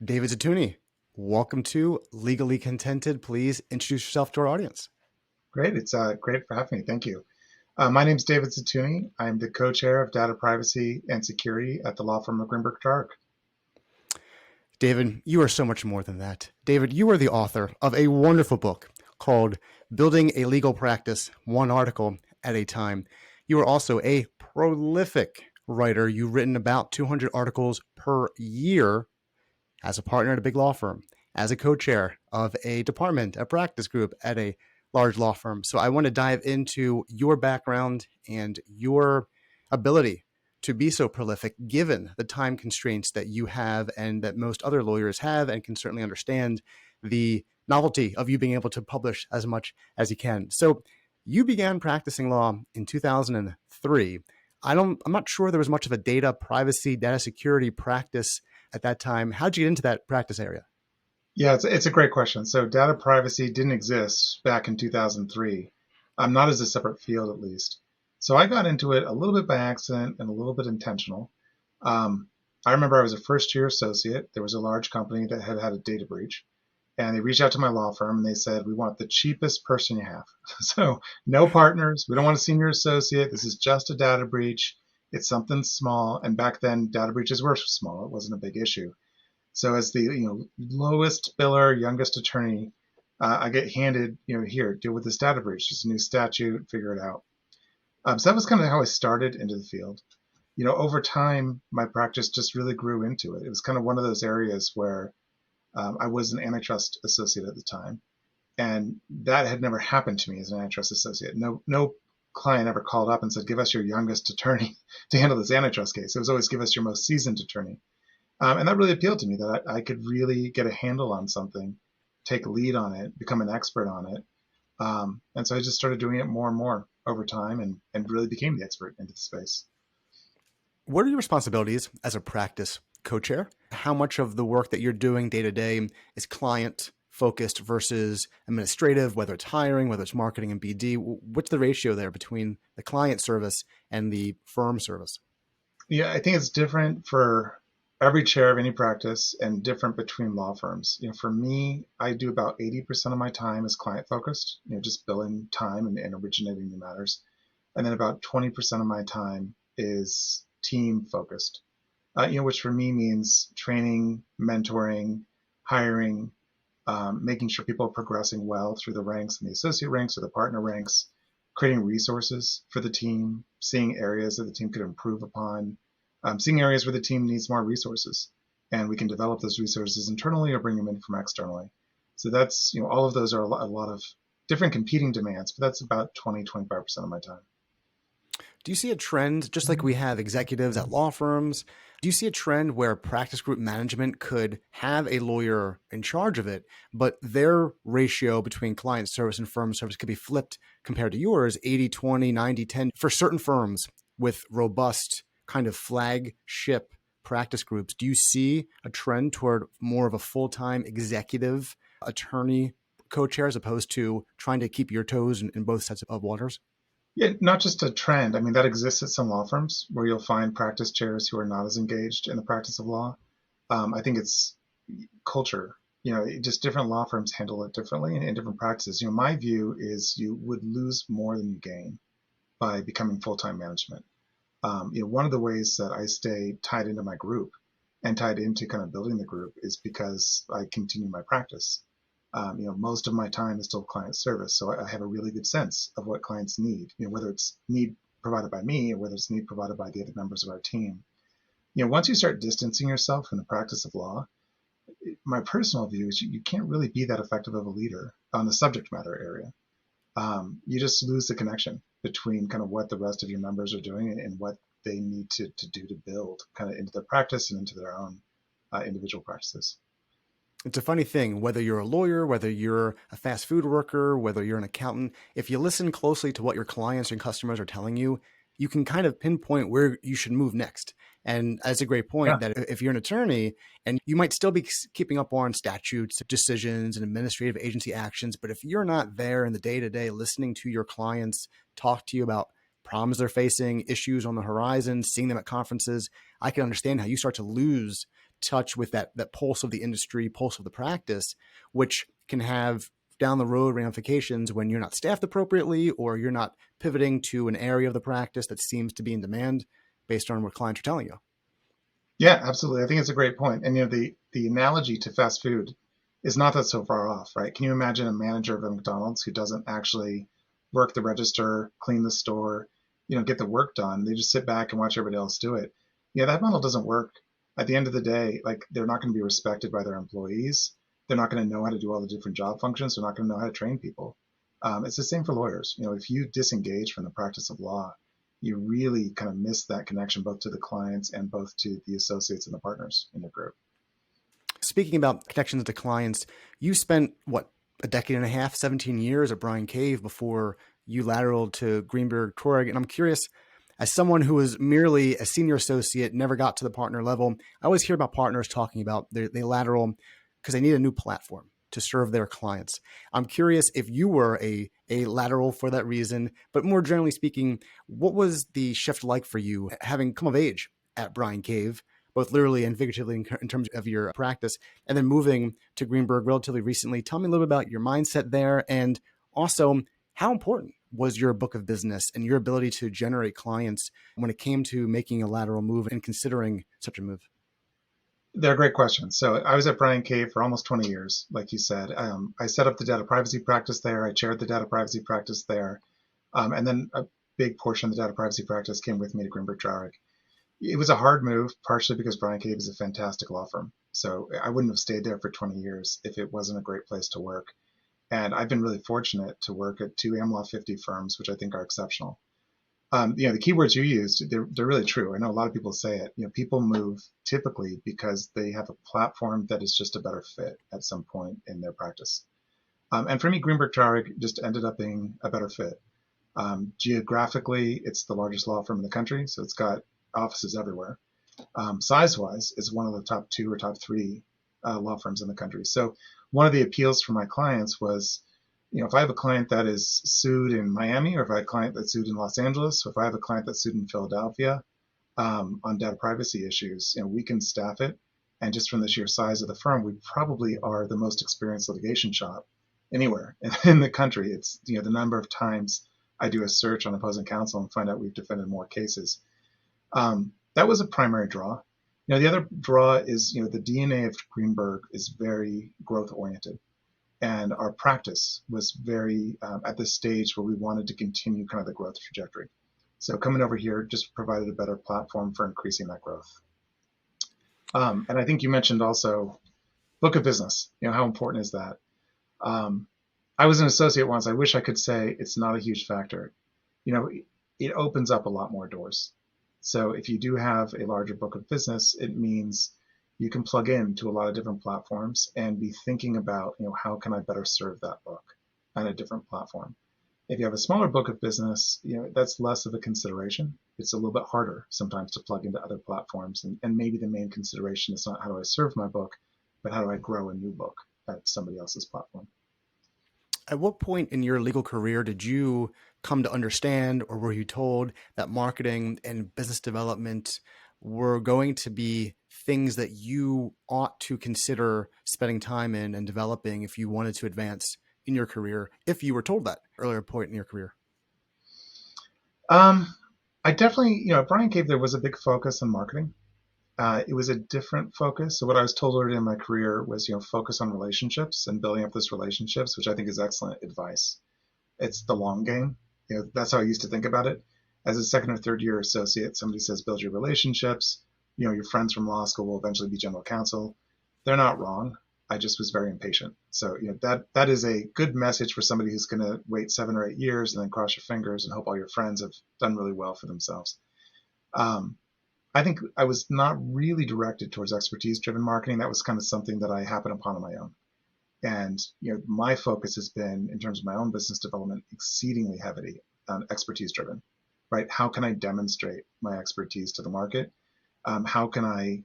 David Zetoony, welcome to Legally Contented. Please introduce yourself to our audience. Great. It's great for having me. Thank you. My name is David Zetoony. I'm the co-chair of Data Privacy and Security at the Law Firm of Greenberg, Traurig. David, you are so much more than that. David, you are the author of a wonderful book called Building a Legal Practice, One Article at a Time. You are also a prolific writer. You've written about 200 articles per year as a partner at a big law firm, as a co-chair of a department, a practice group at a large law firm. So I want to dive into your background and your ability to be so prolific, given the time constraints that you have and that most other lawyers have, and can certainly understand the novelty of you being able to publish as much as you can. So you began practicing law in 2003. I'm not sure there was much of a data privacy, data security practice at that time. How'd you get into that practice area? Yeah, it's a great question. So data privacy didn't exist back in 2003, not as a separate field at least. So I got into it a little bit by accident and a little bit intentional. I remember I was a first-year associate. There was a large company that had had a data breach, and they reached out to my law firm and they said, "We want the cheapest person you have." So no partners. We don't want a senior associate. This is just a data breach. It's something small. And back then, data breaches were small. It wasn't a big issue. So as the lowest biller, youngest attorney, I get handed, here, deal with this data breach. It's a new statute, figure it out. So that was kind of how I started into the field. Over time, my practice just really grew into it. It was kind of one of those areas where I was an antitrust associate at the time, and that had never happened to me as an antitrust associate. No client ever called up and said, "Give us your youngest attorney to handle this antitrust case." It was always, "Give us your most seasoned attorney." And that really appealed to me, that I could really get a handle on something, take a lead on it, become an expert on it. And so I just started doing it more and more over time and really became the expert into the space. What are your responsibilities as a practice co-chair? How much of the work that you're doing day to day is client focused versus administrative, whether it's hiring, whether it's marketing and BD? What's the ratio there between the client service and the firm service? Yeah, I think it's different for every chair of any practice and different between law firms. For me, I do about 80% of my time is client focused, just billing time and originating new matters. And then about 20% of my time is team focused, which for me means training, mentoring, hiring, making sure people are progressing well through the ranks and the associate ranks or the partner ranks, creating resources for the team, seeing areas that the team could improve upon, seeing areas where the team needs more resources, and we can develop those resources internally or bring them in from externally. So that's, all of those are a lot of different competing demands, but that's about 20-25% of my time. Do you see a trend, just like we have executives at law firms, do you see a trend where practice group management could have a lawyer in charge of it, but their ratio between client service and firm service could be flipped compared to yours, 80-20, 90-10, for certain firms with robust kind of flagship practice groups? Do you see a trend toward more of a full-time executive attorney co-chair as opposed to trying to keep your toes in both sets of waters? Yeah, not just a trend. I mean, that exists at some law firms where you'll find practice chairs who are not as engaged in the practice of law. I think it's culture. Just different law firms handle it differently in different practices. My view is you would lose more than you gain by becoming full-time management. One of the ways that I stay tied into my group and tied into kind of building the group is because I continue my practice. Most of my time is still client service, so I have a really good sense of what clients need, whether it's need provided by me or whether it's need provided by the other members of our team. Once you start distancing yourself from the practice of law, my personal view is you can't really be that effective of a leader on the subject matter area. You just lose the connection between kind of what the rest of your members are doing and what they need to do to build kind of into their practice and into their own individual practices. It's a funny thing, whether you're a lawyer, whether you're a fast food worker, whether you're an accountant, if you listen closely to what your clients and customers are telling you, you can kind of pinpoint where you should move next. And that's a great point that if you're an attorney and you might still be keeping up on statutes, decisions, and administrative agency actions, but if you're not there in the day-to-day listening to your clients talk to you about problems they're facing, issues on the horizon, seeing them at conferences, I can understand how you start to lose touch with that pulse of the industry, pulse of the practice, which can have down the road ramifications when you're not staffed appropriately or you're not pivoting to an area of the practice that seems to be in demand based on what clients are telling you. Yeah, absolutely. I think it's a great point. And the analogy to fast food is not that so far off, right? Can you imagine a manager of a McDonald's who doesn't actually work the register, clean the store, get the work done? They just sit back and watch everybody else do it. Yeah, that model doesn't work. At the end of the day, like, they're not going to be respected by their employees. They're not going to know how to do all the different job functions. They're not going to know how to train people. It's the same for lawyers. If you disengage from the practice of law, you really kind of miss that connection both to the clients and both to the associates and the partners in the group. Speaking about connections to clients, you spent, a decade and a half, 17 years at Bryan Cave before you lateraled to Greenberg, Traurig. And I'm curious, as someone who was merely a senior associate, never got to the partner level, I always hear about partners talking about they lateral because they need a new platform to serve their clients. I'm curious if you were a lateral for that reason, but more generally speaking, what was the shift like for you having come of age at Bryan Cave, both literally and figuratively in terms of your practice, and then moving to Greenberg relatively recently? Tell me a little bit about your mindset there, and also how important was your book of business and your ability to generate clients when it came to making a lateral move and considering such a move? They're great questions. So I was at Bryan Cave for almost 20 years, like you said. I set up the data privacy practice there. I chaired the data privacy practice there. And then a big portion of the data privacy practice came with me to Greenberg Traurig. It was a hard move, partially because Bryan Cave is a fantastic law firm. So I wouldn't have stayed there for 20 years if it wasn't a great place to work. And I've been really fortunate to work at two AmLaw 50 firms, which I think are exceptional. The keywords you used, they're really true. I know a lot of people say it. People move typically because they have a platform that is just a better fit at some point in their practice. And for me, Greenberg Traurig just ended up being a better fit. Geographically, it's the largest law firm in the country, so it's got offices everywhere. Size-wise, it's one of the top 2 or top 3 law firms in the country. So one of the appeals for my clients was, if I have a client that is sued in Miami, or if I have a client that's sued in Los Angeles, or if I have a client that's sued in Philadelphia on data privacy issues, we can staff it. And just from the sheer size of the firm, we probably are the most experienced litigation shop anywhere in the country. It's the number of times I do a search on opposing counsel and find out we've defended more cases. That was a primary draw. The other draw is, the DNA of Greenberg is very growth oriented. And our practice was very at this stage where we wanted to continue kind of the growth trajectory. So coming over here just provided a better platform for increasing that growth. And I think you mentioned also book of business. How important is that? I was an associate once. I wish I could say it's not a huge factor. It opens up a lot more doors. So if you do have a larger book of business, it means you can plug into a lot of different platforms and be thinking about, how can I better serve that book on a different platform? If you have a smaller book of business, that's less of a consideration. It's a little bit harder sometimes to plug into other platforms. And maybe the main consideration is not how do I serve my book, but how do I grow a new book at somebody else's platform? At what point in your legal career did you come to understand, or were you told that marketing and business development were going to be things that you ought to consider spending time in and developing if you wanted to advance in your career, if you were told that earlier point in your career? I definitely, at Bryan Cave, there was a big focus on marketing. It was a different focus. So what I was told early in my career was, focus on relationships and building up those relationships, which I think is excellent advice. It's the long game. That's how I used to think about it. As a second or third year associate, somebody says, build your relationships. Your friends from law school will eventually be general counsel. They're not wrong. I just was very impatient. So, that is a good message for somebody who's going to wait 7 or 8 years and then cross your fingers and hope all your friends have done really well for themselves. I think I was not really directed towards expertise-driven marketing. That was kind of something that I happened upon on my own. And my focus has been, in terms of my own business development, exceedingly heavy on expertise-driven. Right? How can I demonstrate my expertise to the market? How can I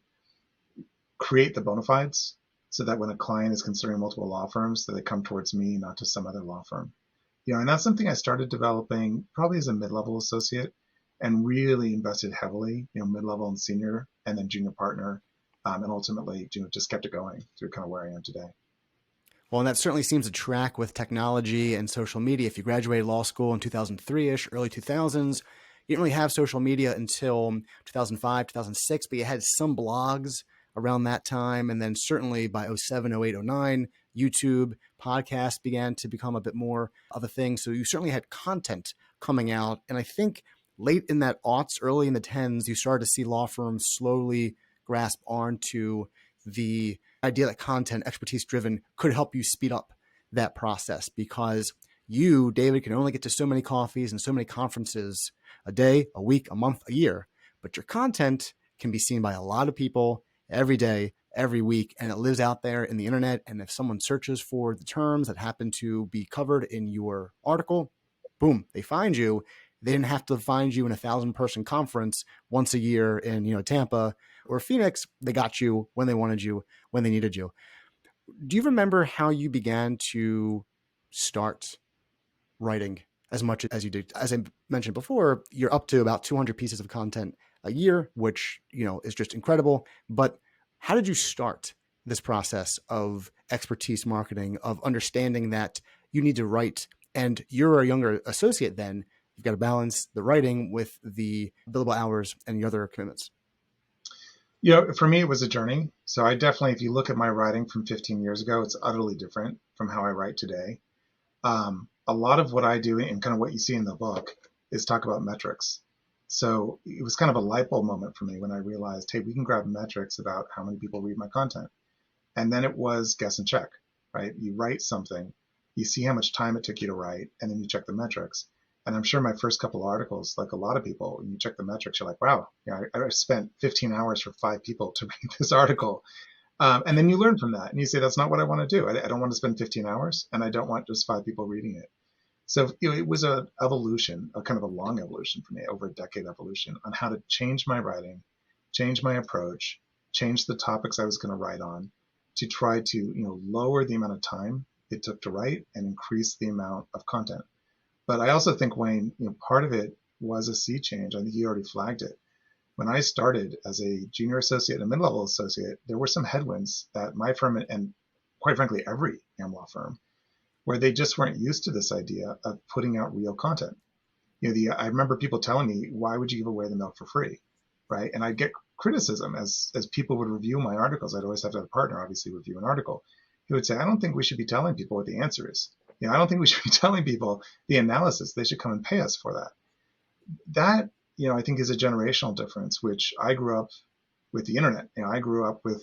create the bona fides so that when a client is considering multiple law firms, that they come towards me, not to some other law firm? And that's something I started developing probably as a mid-level associate, and really invested heavily, mid-level and senior, and then junior partner, and ultimately, just kept it going through kind of where I am today. Well, and that certainly seems to track with technology and social media. If you graduated law school in 2003-ish, early 2000s, you didn't really have social media until 2005, 2006, but you had some blogs around that time. And then certainly by 07, 08, 09, YouTube, podcasts began to become a bit more of a thing. So you certainly had content coming out. And I think late in that aughts, early in the tens, you started to see law firms slowly grasp onto the idea that content, expertise driven, could help you speed up that process, because you, David, can only get to so many coffees and so many conferences a day, a week, a month, a year. But your content can be seen by a lot of people every day, every week, and it lives out there in the internet. And if someone searches for the terms that happen to be covered in your article, boom, they find you. They didn't have to find you in a 1,000-person conference once a year in Tampa or Phoenix. They got you when they wanted you, when they needed you. Do you remember how you began to start writing as much as you did? As I mentioned before, you're up to about 200 pieces of content a year, which is just incredible. But how did you start this process of expertise marketing, of understanding that you need to write? And you're a younger associate then. You've got to balance the writing with the billable hours and the other commitments. For me, it was a journey. So I definitely, if you look at my writing from 15 years ago, it's utterly different from how I write today. A lot of what I do and kind of what you see in the book is talk about metrics. So it was kind of a light bulb moment for me when I realized, hey, we can grab metrics about how many people read my content. And then it was guess and check, right? You write something, you see how much time it took you to write, and then you check the metrics. And I'm sure my first couple articles, like a lot of people, when you check the metrics, you're like, wow, I spent 15 hours for 5 people to read this article. And then you learn from that and you say, that's not what I want to do. I don't want to spend 15 hours and I don't want just 5 people reading it. So it was a evolution, a kind of a long evolution for me, over a decade evolution on how to change my writing, change my approach, change the topics I was going to write on to try to, lower the amount of time it took to write and increase the amount of content. But I also think, Wayne, part of it was a sea change. I think you already flagged it. When I started as a junior associate and mid-level associate, there were some headwinds at my firm and quite frankly, every law firm, where they just weren't used to this idea of putting out real content. I remember people telling me, why would you give away the milk for free? Right. And I'd get criticism as people would review my articles. I'd always have to have a partner, obviously, review an article. He would say, I don't think we should be telling people what the answer is. I don't think we should be telling people the analysis. They should come and pay us for that. That, I think is a generational difference, which I grew up with the internet. I grew up with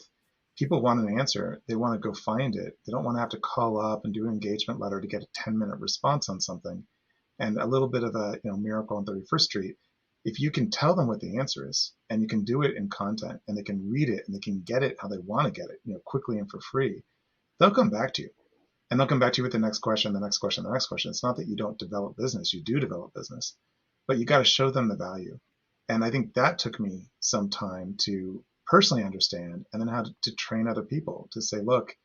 people want an answer. They want to go find it. They don't want to have to call up and do an engagement letter to get a 10-minute response on something. And a little bit of a miracle on 31st Street. If you can tell them what the answer is and you can do it in content and they can read it and they can get it how they want to get it, quickly and for free, they'll come back to you. And they'll come back to you with the next question, the next question, the next question. It's not that you don't develop business. You do develop business. But you got to show them the value. And I think that took me some time to personally understand and then how to train other people to say, look,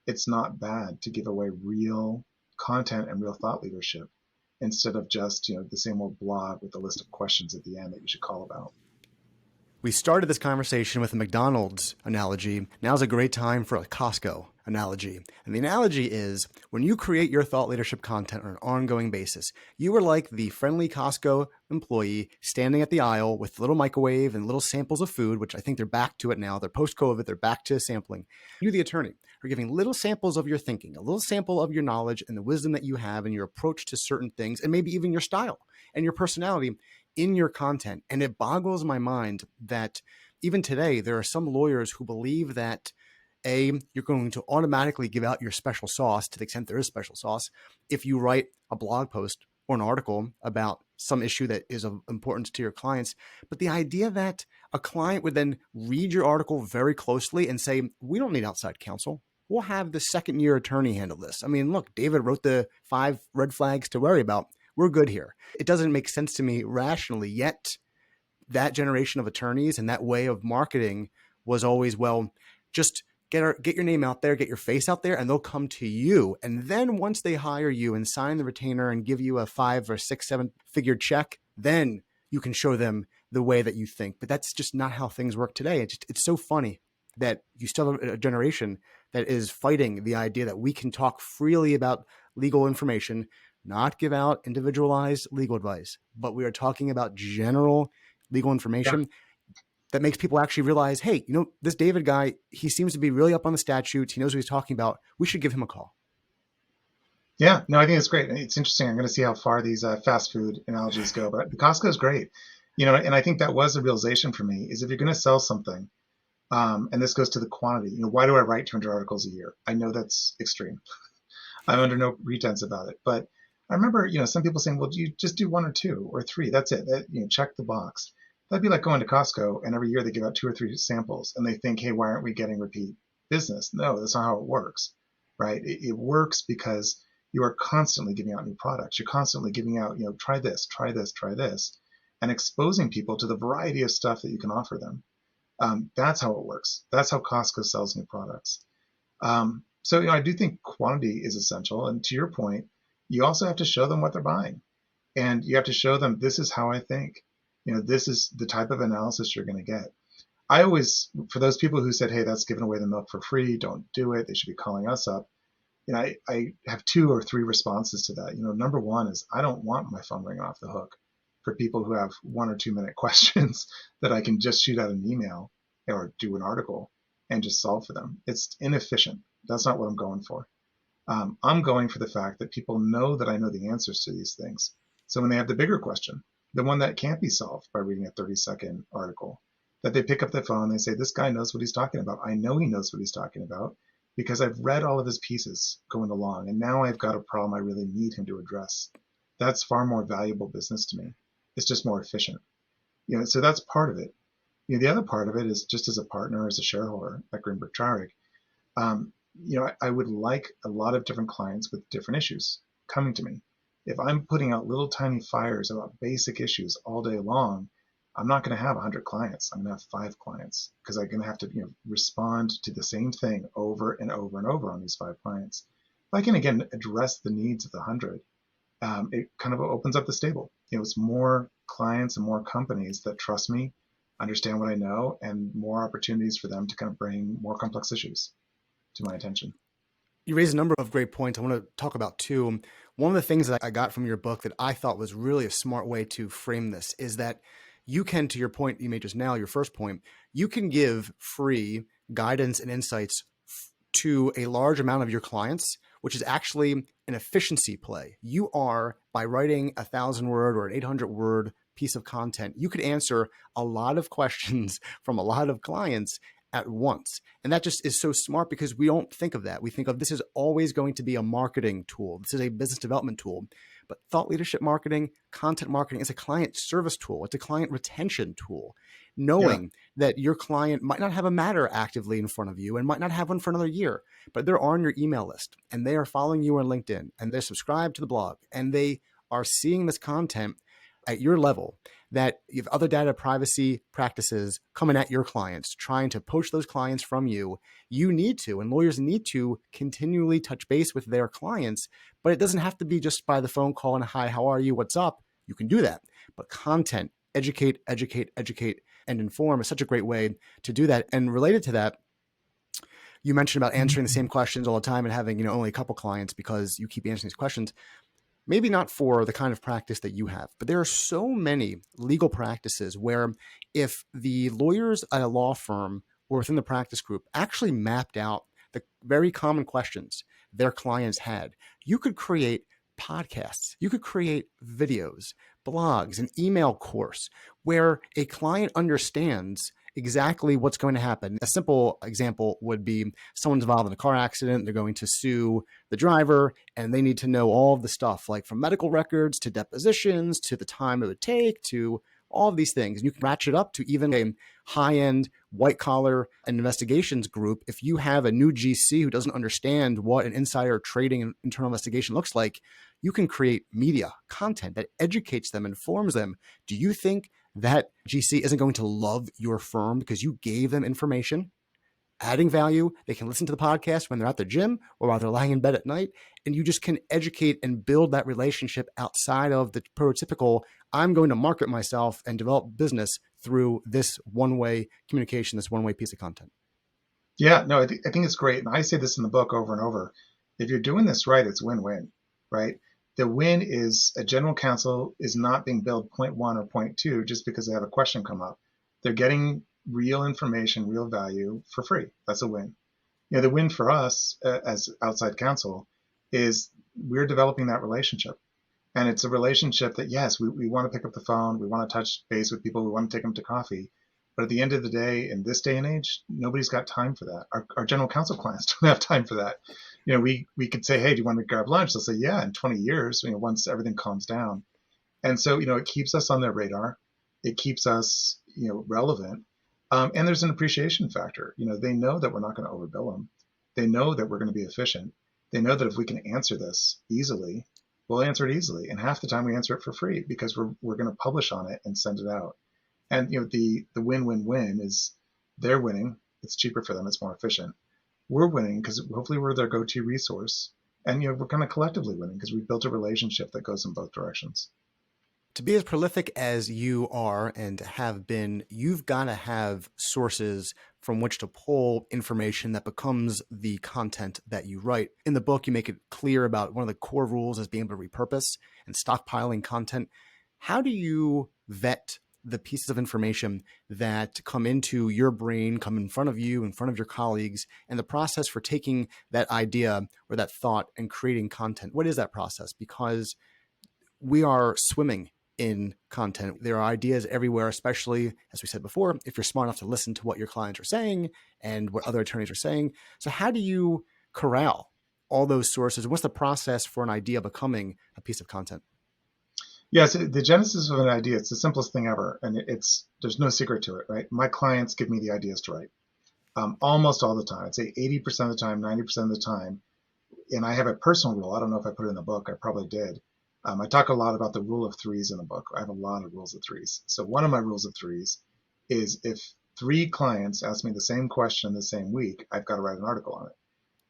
it's not bad to give away real content and real thought leadership instead of just the same old blog with a list of questions at the end that you should call about. We started this conversation with a McDonald's analogy. Now's a great time for a Costco analogy. And the analogy is, when you create your thought leadership content on an ongoing basis, you are like the friendly Costco employee standing at the aisle with a little microwave and little samples of food, which I think they're back to it now. They're post-COVID. They're back to sampling. You, the attorney, are giving little samples of your thinking, a little sample of your knowledge and the wisdom that you have and your approach to certain things, and maybe even your style and your personality in your content. And it boggles my mind that even today, there are some lawyers who believe that you're going to automatically give out your special sauce, to the extent there is special sauce, if you write a blog post or an article about some issue that is of importance to your clients. But the idea that a client would then read your article very closely and say, we don't need outside counsel. We'll have the second-year attorney handle this. I mean, look, David wrote the 5 red flags to worry about. We're good here. It doesn't make sense to me rationally, yet that generation of attorneys and that way of marketing was always, well, just get your name out there, get your face out there, and they'll come to you. And then once they hire you and sign the retainer and give you a 5 or 6, 7-figure check, then you can show them the way that you think. But that's just not how things work today. It's so funny that you still have a generation that is fighting the idea that we can talk freely about legal information, not give out individualized legal advice, but we are talking about general legal Yeah. information that makes people actually realize, hey, this David guy, he seems to be really up on the statutes. He knows what he's talking about. We should give him a call. Yeah, no, I think it's great. It's interesting. I'm going to see how far these fast food analogies go, but the Costco is great. And I think that was a realization for me is if you're going to sell something, and this goes to the quantity, why do I write 200 articles a year? I know that's extreme. I'm under no pretense about it, but I remember, some people saying, well, do you just do one or two or three? That's it. Check the box. That'd be like going to Costco and every year they give out 2 or 3 samples and they think, hey, why aren't we getting repeat business? No, that's not how it works, right? It works because you are constantly giving out new products. You're constantly giving out, try this, try this, try this, and exposing people to the variety of stuff that you can offer them. That's how it works. That's how Costco sells new products. So I do think quantity is essential. And to your point, you also have to show them what they're buying. And you have to show them this is how I think. This is the type of analysis you're going to get. I always, for those people who said, hey, that's giving away the milk for free, don't do it, they should be calling us up. I have 2 or 3 responses to that. Number one is I don't want my phone ringing off the hook for people who have 1 or 2 minute questions that I can just shoot out an email or do an article and just solve for them. It's inefficient. That's not what I'm going for. I'm going for the fact that people know that I know the answers to these things. So when they have the bigger question, the one that can't be solved by reading a 30-second article, that they pick up the phone and they say, this guy knows what he's talking about. I know he knows what he's talking about because I've read all of his pieces going along, and now I've got a problem I really need him to address. That's far more valuable business to me. It's just more efficient. So that's part of it. The other part of it is just as a partner, as a shareholder at Greenberg Traurig, I would like a lot of different clients with different issues coming to me. If I'm putting out little tiny fires about basic issues all day long, I'm not going to have 100 clients. I'm going to have 5 clients because I'm going to have to respond to the same thing over and over and over on these 5 clients. If I can, again, address the needs of the 100, it kind of opens up the stable. It's more clients and more companies that trust me, understand what I know, and more opportunities for them to kind of bring more complex issues to my attention. You raised a number of great points I want to talk about too. One of the things that I got from your book that I thought was really a smart way to frame this is that you can, to your point you made just now, your first point, you can give free guidance and insights to a large amount of your clients, which is actually an efficiency play. You are, by writing 1,000-word or an 800-word piece of content, you could answer a lot of questions from a lot of clients at once. And that just is so smart because we don't think of that. We think of this is always going to be a marketing tool. This is a business development tool. But thought leadership marketing, content marketing is a client service tool. It's a client retention tool. Knowing that your client might not have a matter actively in front of you and might not have one for another year, but they're on your email list and they are following you on LinkedIn and they're subscribed to the blog and they are seeing this content at your level, that you have other data privacy practices coming at your clients, trying to poach those clients from you, you need to, and lawyers need to continually touch base with their clients, but it doesn't have to be just by the phone call and hi, how are you, what's up? You can do that, but content, educate, and inform is such a great way to do that. And related to that, you mentioned about answering the same questions all the time and having, only a couple clients because you keep answering these questions. Maybe not for the kind of practice that you have, but there are so many legal practices where if the lawyers at a law firm or within the practice group actually mapped out the very common questions their clients had, you could create podcasts, you could create videos, blogs, an email course where a client understands exactly what's going to happen. A simple example would be someone's involved in a car accident. They're going to sue the driver and they need to know all of the stuff, like from medical records to depositions to the time it would take to all of these things. And you can ratchet up to even a high-end white collar investigations group. If you have a new GC who doesn't understand what an insider trading and internal investigation looks like, you can create media content that educates them, informs them. Do you think that GC isn't going to love your firm because you gave them information, adding value? They can listen to the podcast when they're at the gym or while they're lying in bed at night, and you just can educate and build that relationship outside of the prototypical, I'm going to market myself and develop business through this one-way communication, this one-way piece of content. Yeah, no, I think it's great. And I say this in the book over and over. If you're doing this right, it's win-win, right? The win is a general counsel is not being billed point one or point two just because they have a question come up. They're getting real information, real value for free. That's a win. The win for us as outside counsel is we're developing that relationship. And it's a relationship that, yes, we want to pick up the phone, we want to touch base with people, we want to take them to coffee. But at the end of the day, in this day and age, nobody's got time for that. Our general counsel clients don't have time for that. We could say, hey, do you want to grab lunch? They'll say, yeah, in 20 years, once everything calms down. And so, it keeps us on their radar. It keeps us, relevant. And there's an appreciation factor. They know that we're not going to overbill them. They know that we're going to be efficient. They know that if we can answer this easily, we'll answer it easily. And half the time we answer it for free because we're going to publish on it and send it out. And the win-win-win is they're winning. It's cheaper for them. It's more efficient. We're winning because hopefully we're their go-to resource. And we're kind of collectively winning because we've built a relationship that goes in both directions. To be as prolific as you are and have been, you've got to have sources from which to pull information that becomes the content that you write. In the book, you make it clear about one of the core rules is being able to repurpose and stockpiling content. How do you vet the pieces of information that come into your brain, come in front of you, in front of your colleagues, and the process for taking that idea or that thought and creating content? What is that process? Because we are swimming in content. There are ideas everywhere, especially, as we said before, if you're smart enough to listen to what your clients are saying and what other attorneys are saying. So how do you corral all those sources? What's the process for an idea becoming a piece of content? Yes, the genesis of an idea, it's the simplest thing ever. And there's no secret to it, right? My clients give me the ideas to write almost all the time. I'd say 80% of the time, 90% of the time. And I have a personal rule. I don't know if I put it in the book. I probably did. I talk a lot about the rule of threes in the book. I have a lot of rules of threes. So one of my rules of threes is if 3 clients ask me the same question the same week, I've got to write an article on it.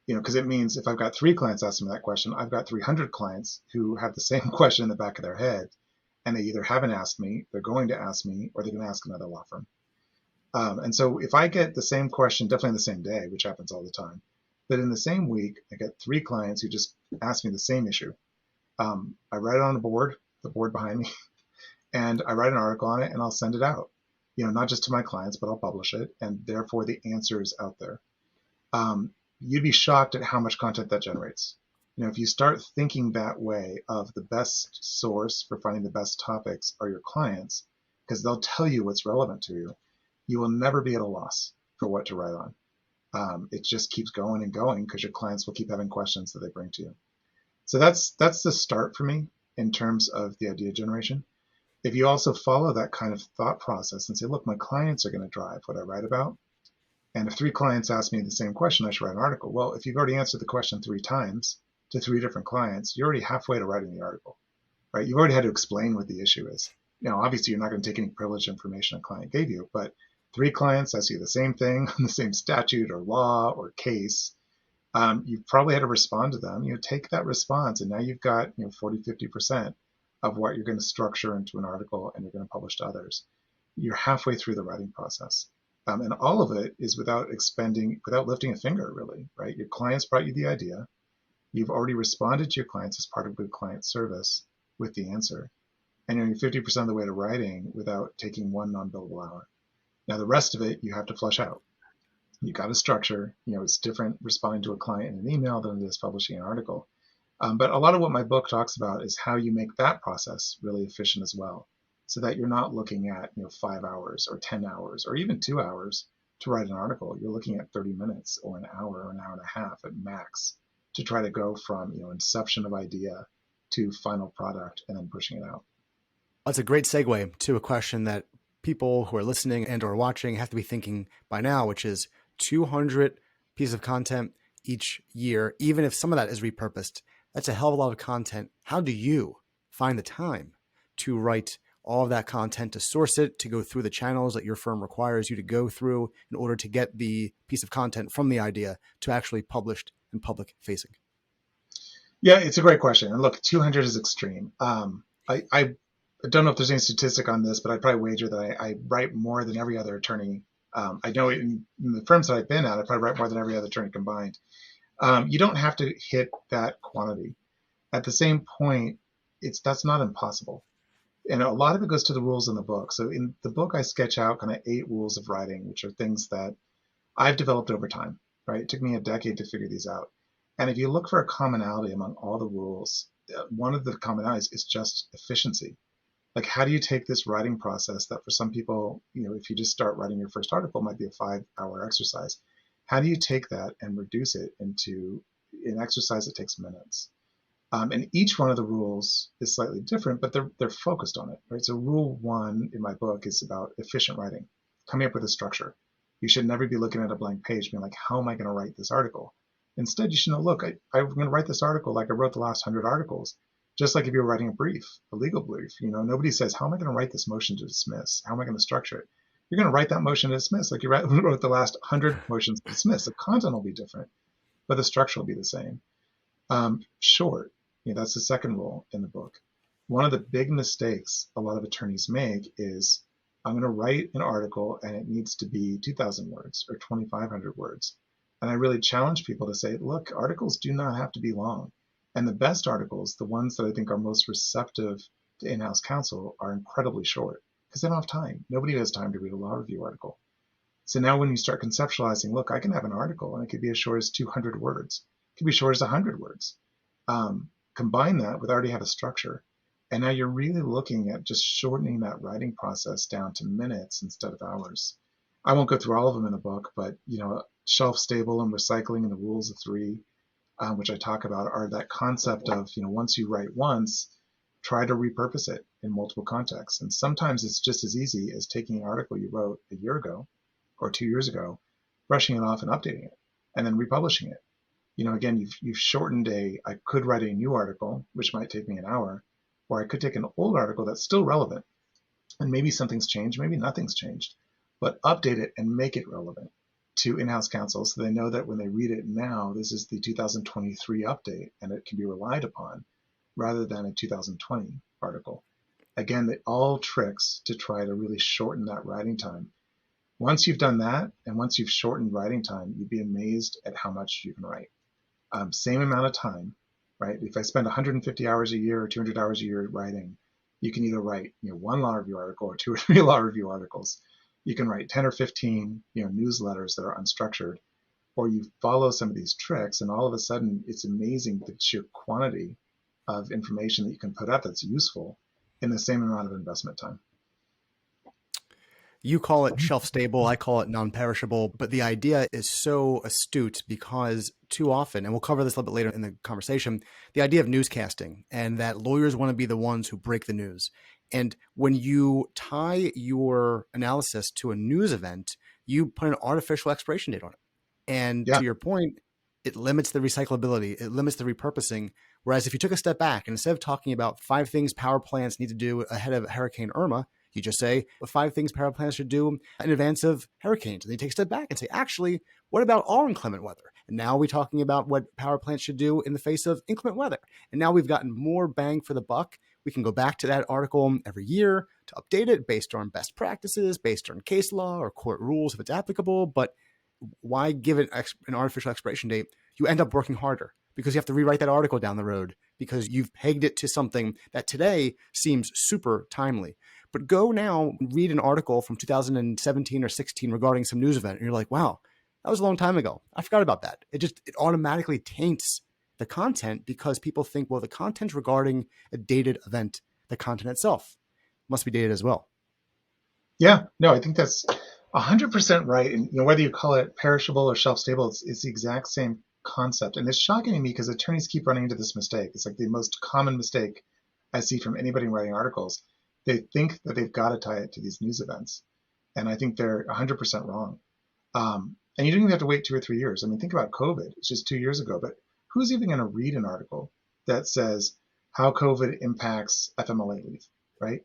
Because it means if I've got 3 clients asking me that question, I've got 300 clients who have the same question in the back of their head, and they either haven't asked me, they're going to ask me, or they're going to ask another law firm. And so if I get the same question, definitely in the same day, which happens all the time, but in the same week, I get 3 clients who just ask me the same issue. I write it on the board behind me, and I write an article on it, and I'll send it out. Not just to my clients, but I'll publish it, and therefore the answer is out there. You'd be shocked at how much content that generates. If you start thinking that way of the best source for finding the best topics are your clients, because they'll tell you what's relevant to you, you will never be at a loss for what to write on. It just keeps going and going because your clients will keep having questions that they bring to you. So that's the start for me in terms of the idea generation. If you also follow that kind of thought process and say, look, my clients are going to drive what I write about. And if 3 clients ask me the same question, I should write an article. Well, if you've already answered the question 3 times to 3 different clients, you're already halfway to writing the article, right? You've already had to explain what the issue is. Obviously, you're not going to take any privileged information a client gave you, but 3 clients ask you the same thing on the same statute or law or case. You've probably had to respond to them. Take that response, and now you've got 40-50% of what you're going to structure into an article and you're going to publish to others. You're halfway through the writing process. And all of it is without lifting a finger, really, right? Your clients brought you the idea. You've already responded to your clients as part of good client service with the answer. And you're 50% of the way to writing without taking one non-billable hour. Now, the rest of it, you have to flesh out. You got to structure. It's different responding to a client in an email than it is publishing an article. But a lot of what my book talks about is how you make that process really efficient as well, so that you're not looking at 5 hours or 10 hours or even 2 hours to write an article. You're looking at 30 minutes or an hour and a half at max to try to go from inception of idea to final product and then pushing it out. That's a great segue to a question that people who are listening and or watching have to be thinking by now, which is 200 pieces of content each year. Even if some of that is repurposed, that's a hell of a lot of content. How do you find the time to write all of that content, to source it, to go through the channels that your firm requires you to go through in order to get the piece of content from the idea to actually published and public facing? Yeah, it's a great question. And look, 200 is extreme. I don't know if there's any statistic on this, but I'd probably wager that I write more than every other attorney I know in the firms that I've been at, I probably write more than every other attorney combined. You don't have to hit that quantity. At the same point, that's not impossible. And a lot of it goes to the rules in the book. So in the book, I sketch out kind of 8 rules of writing, which are things that I've developed over time, right? It took me a decade to figure these out. And if you look for a commonality among all the rules, one of the commonalities is just efficiency. Like, how do you take this writing process that for some people, if you just start writing your first article, might be a 5-hour exercise. How do you take that and reduce it into an exercise that takes minutes? And each one of the rules is slightly different, but they're focused on it, right? So rule 1 in my book is about efficient writing, coming up with a structure. You should never be looking at a blank page being like, how am I going to write this article? Instead, you should know, look, I'm going to write this article like I wrote the last 100 articles. Just like if you're writing a brief, a legal brief, nobody says, how am I going to write this motion to dismiss? How am I going to structure it? You're going to write that motion to dismiss like you wrote the last 100 motions to dismiss. The content will be different, but the structure will be the same. Short, that's the second rule in the book. One of the big mistakes a lot of attorneys make is, I'm going to write an article and it needs to be 2,000 words or 2,500 words. And I really challenge people to say, look, articles do not have to be long. And the best articles, the ones that I think are most receptive to in-house counsel, are incredibly short because they don't have time. Nobody has time to read a law review article. So now when you start conceptualizing, look, I can have an article and it could be as short as 200 words. It could be short as 100 words. Combine that with already have a structure. And now you're really looking at just shortening that writing process down to minutes instead of hours. I won't go through all of them in the book, but shelf stable and recycling and the rules of 3, which I talk about, are that concept of, once you write once, try to repurpose it in multiple contexts. And sometimes it's just as easy as taking an article you wrote a year ago or 2 years ago, brushing it off and updating it, and then republishing it. Again, you've shortened I could write a new article, which might take me an hour, or I could take an old article that's still relevant, and maybe something's changed, maybe nothing's changed, but update it and make it relevant to in-house counsel so they know that when they read it now, this is the 2023 update and it can be relied upon rather than a 2020 article. Again, all tricks to try to really shorten that writing time. Once you've done that, and once you've shortened writing time, you'd be amazed at how much you can write. Same amount of time, right? If I spend 150 hours a year or 200 hours a year writing, you can either write 1 law review article or 2 or 3 law review articles. You can write 10 or 15 newsletters that are unstructured, or you follow some of these tricks, and all of a sudden it's amazing the sheer quantity of information that you can put out that's useful in the same amount of investment time. You call it shelf stable, I call it non-perishable, but the idea is so astute because too often, and we'll cover this a little bit later in the conversation, the idea of newscasting and that lawyers want to be the ones who break the news. And when you tie your analysis to a news event, you put an artificial expiration date on it. And to your point, it limits the recyclability, it limits the repurposing. Whereas if you took a step back and instead of talking about 5 things power plants need to do ahead of Hurricane Irma, you just say 5 things power plants should do in advance of hurricanes. And then you take a step back and say, actually, what about all inclement weather? And now we're talking about what power plants should do in the face of inclement weather. And now we've gotten more bang for the buck. We can go back to that article every year to update it based on best practices, based on case law or court rules if it's applicable. But why give it an artificial expiration date? You end up working harder because you have to rewrite that article down the road because you've pegged it to something that today seems super timely. But go now read an article from 2017 or 16 regarding some news event, and you're like, wow, that was a long time ago. I forgot about that. It automatically taints the content because people think, well, the content regarding a dated event, the content itself must be dated as well. Yeah, no, I think that's 100% right. And whether you call it perishable or shelf stable, it's the exact same concept. And it's shocking to me because attorneys keep running into this mistake. It's like the most common mistake I see from anybody writing articles. They think that they've got to tie it to these news events. And I think they're 100% wrong. And you don't even have to wait 2 or 3 years. I mean, think about COVID. It's just 2 years ago. But who's even going to read an article that says how COVID impacts FMLA leave, right?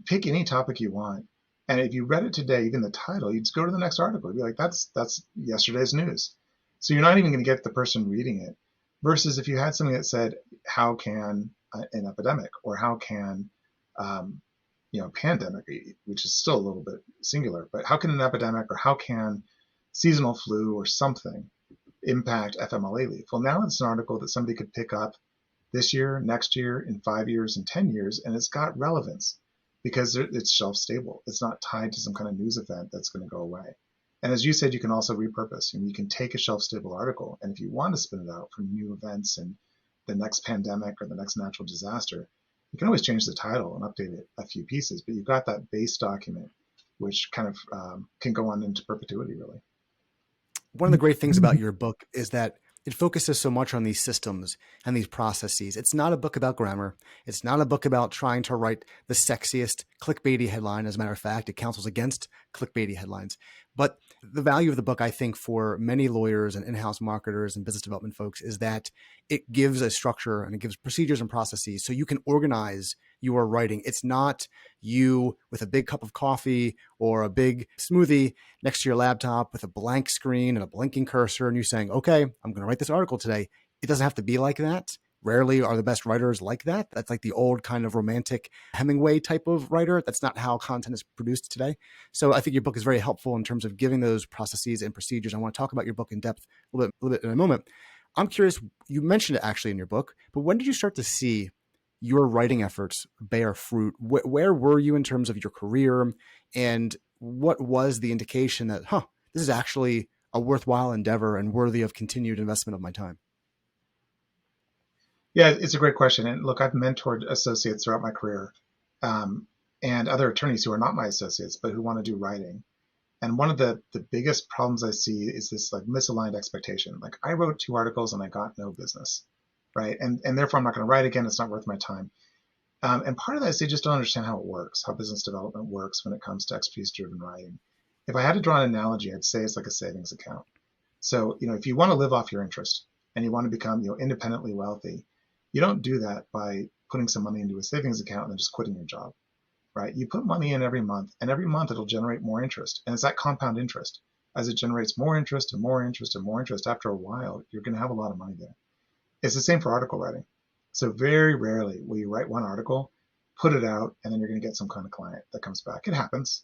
Pick any topic you want. And if you read it today, even the title, you'd just go to the next article. You'd be like, that's yesterday's news. So you're not even going to get the person reading it. Versus if you had something that said, how can an epidemic or how can pandemic, which is still a little bit singular, but how can an epidemic or how can seasonal flu or something impact FMLA leave? Well, now it's an article that somebody could pick up this year, next year, in 5 years, in 10 years, and it's got relevance because it's shelf stable. It's not tied to some kind of news event that's going to go away. And as you said, you can also repurpose. You can take a shelf stable article, and if you want to spin it out for new events and the next pandemic or the next natural disaster, you can always change the title and update it a few pieces. But you've got that base document, which kind of can go on into perpetuity, really. One of the great things about your book is that it focuses so much on these systems and these processes. It's not a book about grammar. It's not a book about trying to write the sexiest clickbaity headline. As a matter of fact, it counsels against clickbaity headlines. But the value of the book, I think, for many lawyers and in-house marketers and business development folks is that it gives a structure and it gives procedures and processes so you can organize your writing. It's not you with a big cup of coffee or a big smoothie next to your laptop with a blank screen and a blinking cursor and you saying, okay, I'm going to write this article today. It doesn't have to be like that. Rarely are the best writers like that. That's like the old kind of romantic Hemingway type of writer. That's not how content is produced today. So I think your book is very helpful in terms of giving those processes and procedures. I want to talk about your book in depth a little bit in a moment. I'm curious, you mentioned it actually in your book, but when did you start to see your writing efforts bear fruit? Where were you in terms of your career? And what was the indication that, this is actually a worthwhile endeavor and worthy of continued investment of my time? Yeah, it's a great question. And look, I've mentored associates throughout my career, and other attorneys who are not my associates, but who want to do writing. And one of the biggest problems I see is this like misaligned expectation. Like I wrote 2 articles and I got no business, right? And therefore I'm not going to write again. It's not worth my time. And part of that is they just don't understand how it works, how business development works when it comes to expertise-driven writing. If I had to draw an analogy, I'd say it's like a savings account. So, if you want to live off your interest and you want to become, independently wealthy, you don't do that by putting some money into a savings account and then just quitting your job, right? You put money in every month, and every month it'll generate more interest. And it's that compound interest. As it generates more interest and more interest and more interest, after a while, you're going to have a lot of money there. It's the same for article writing. So very rarely will you write one article, put it out, and then you're going to get some kind of client that comes back. It happens.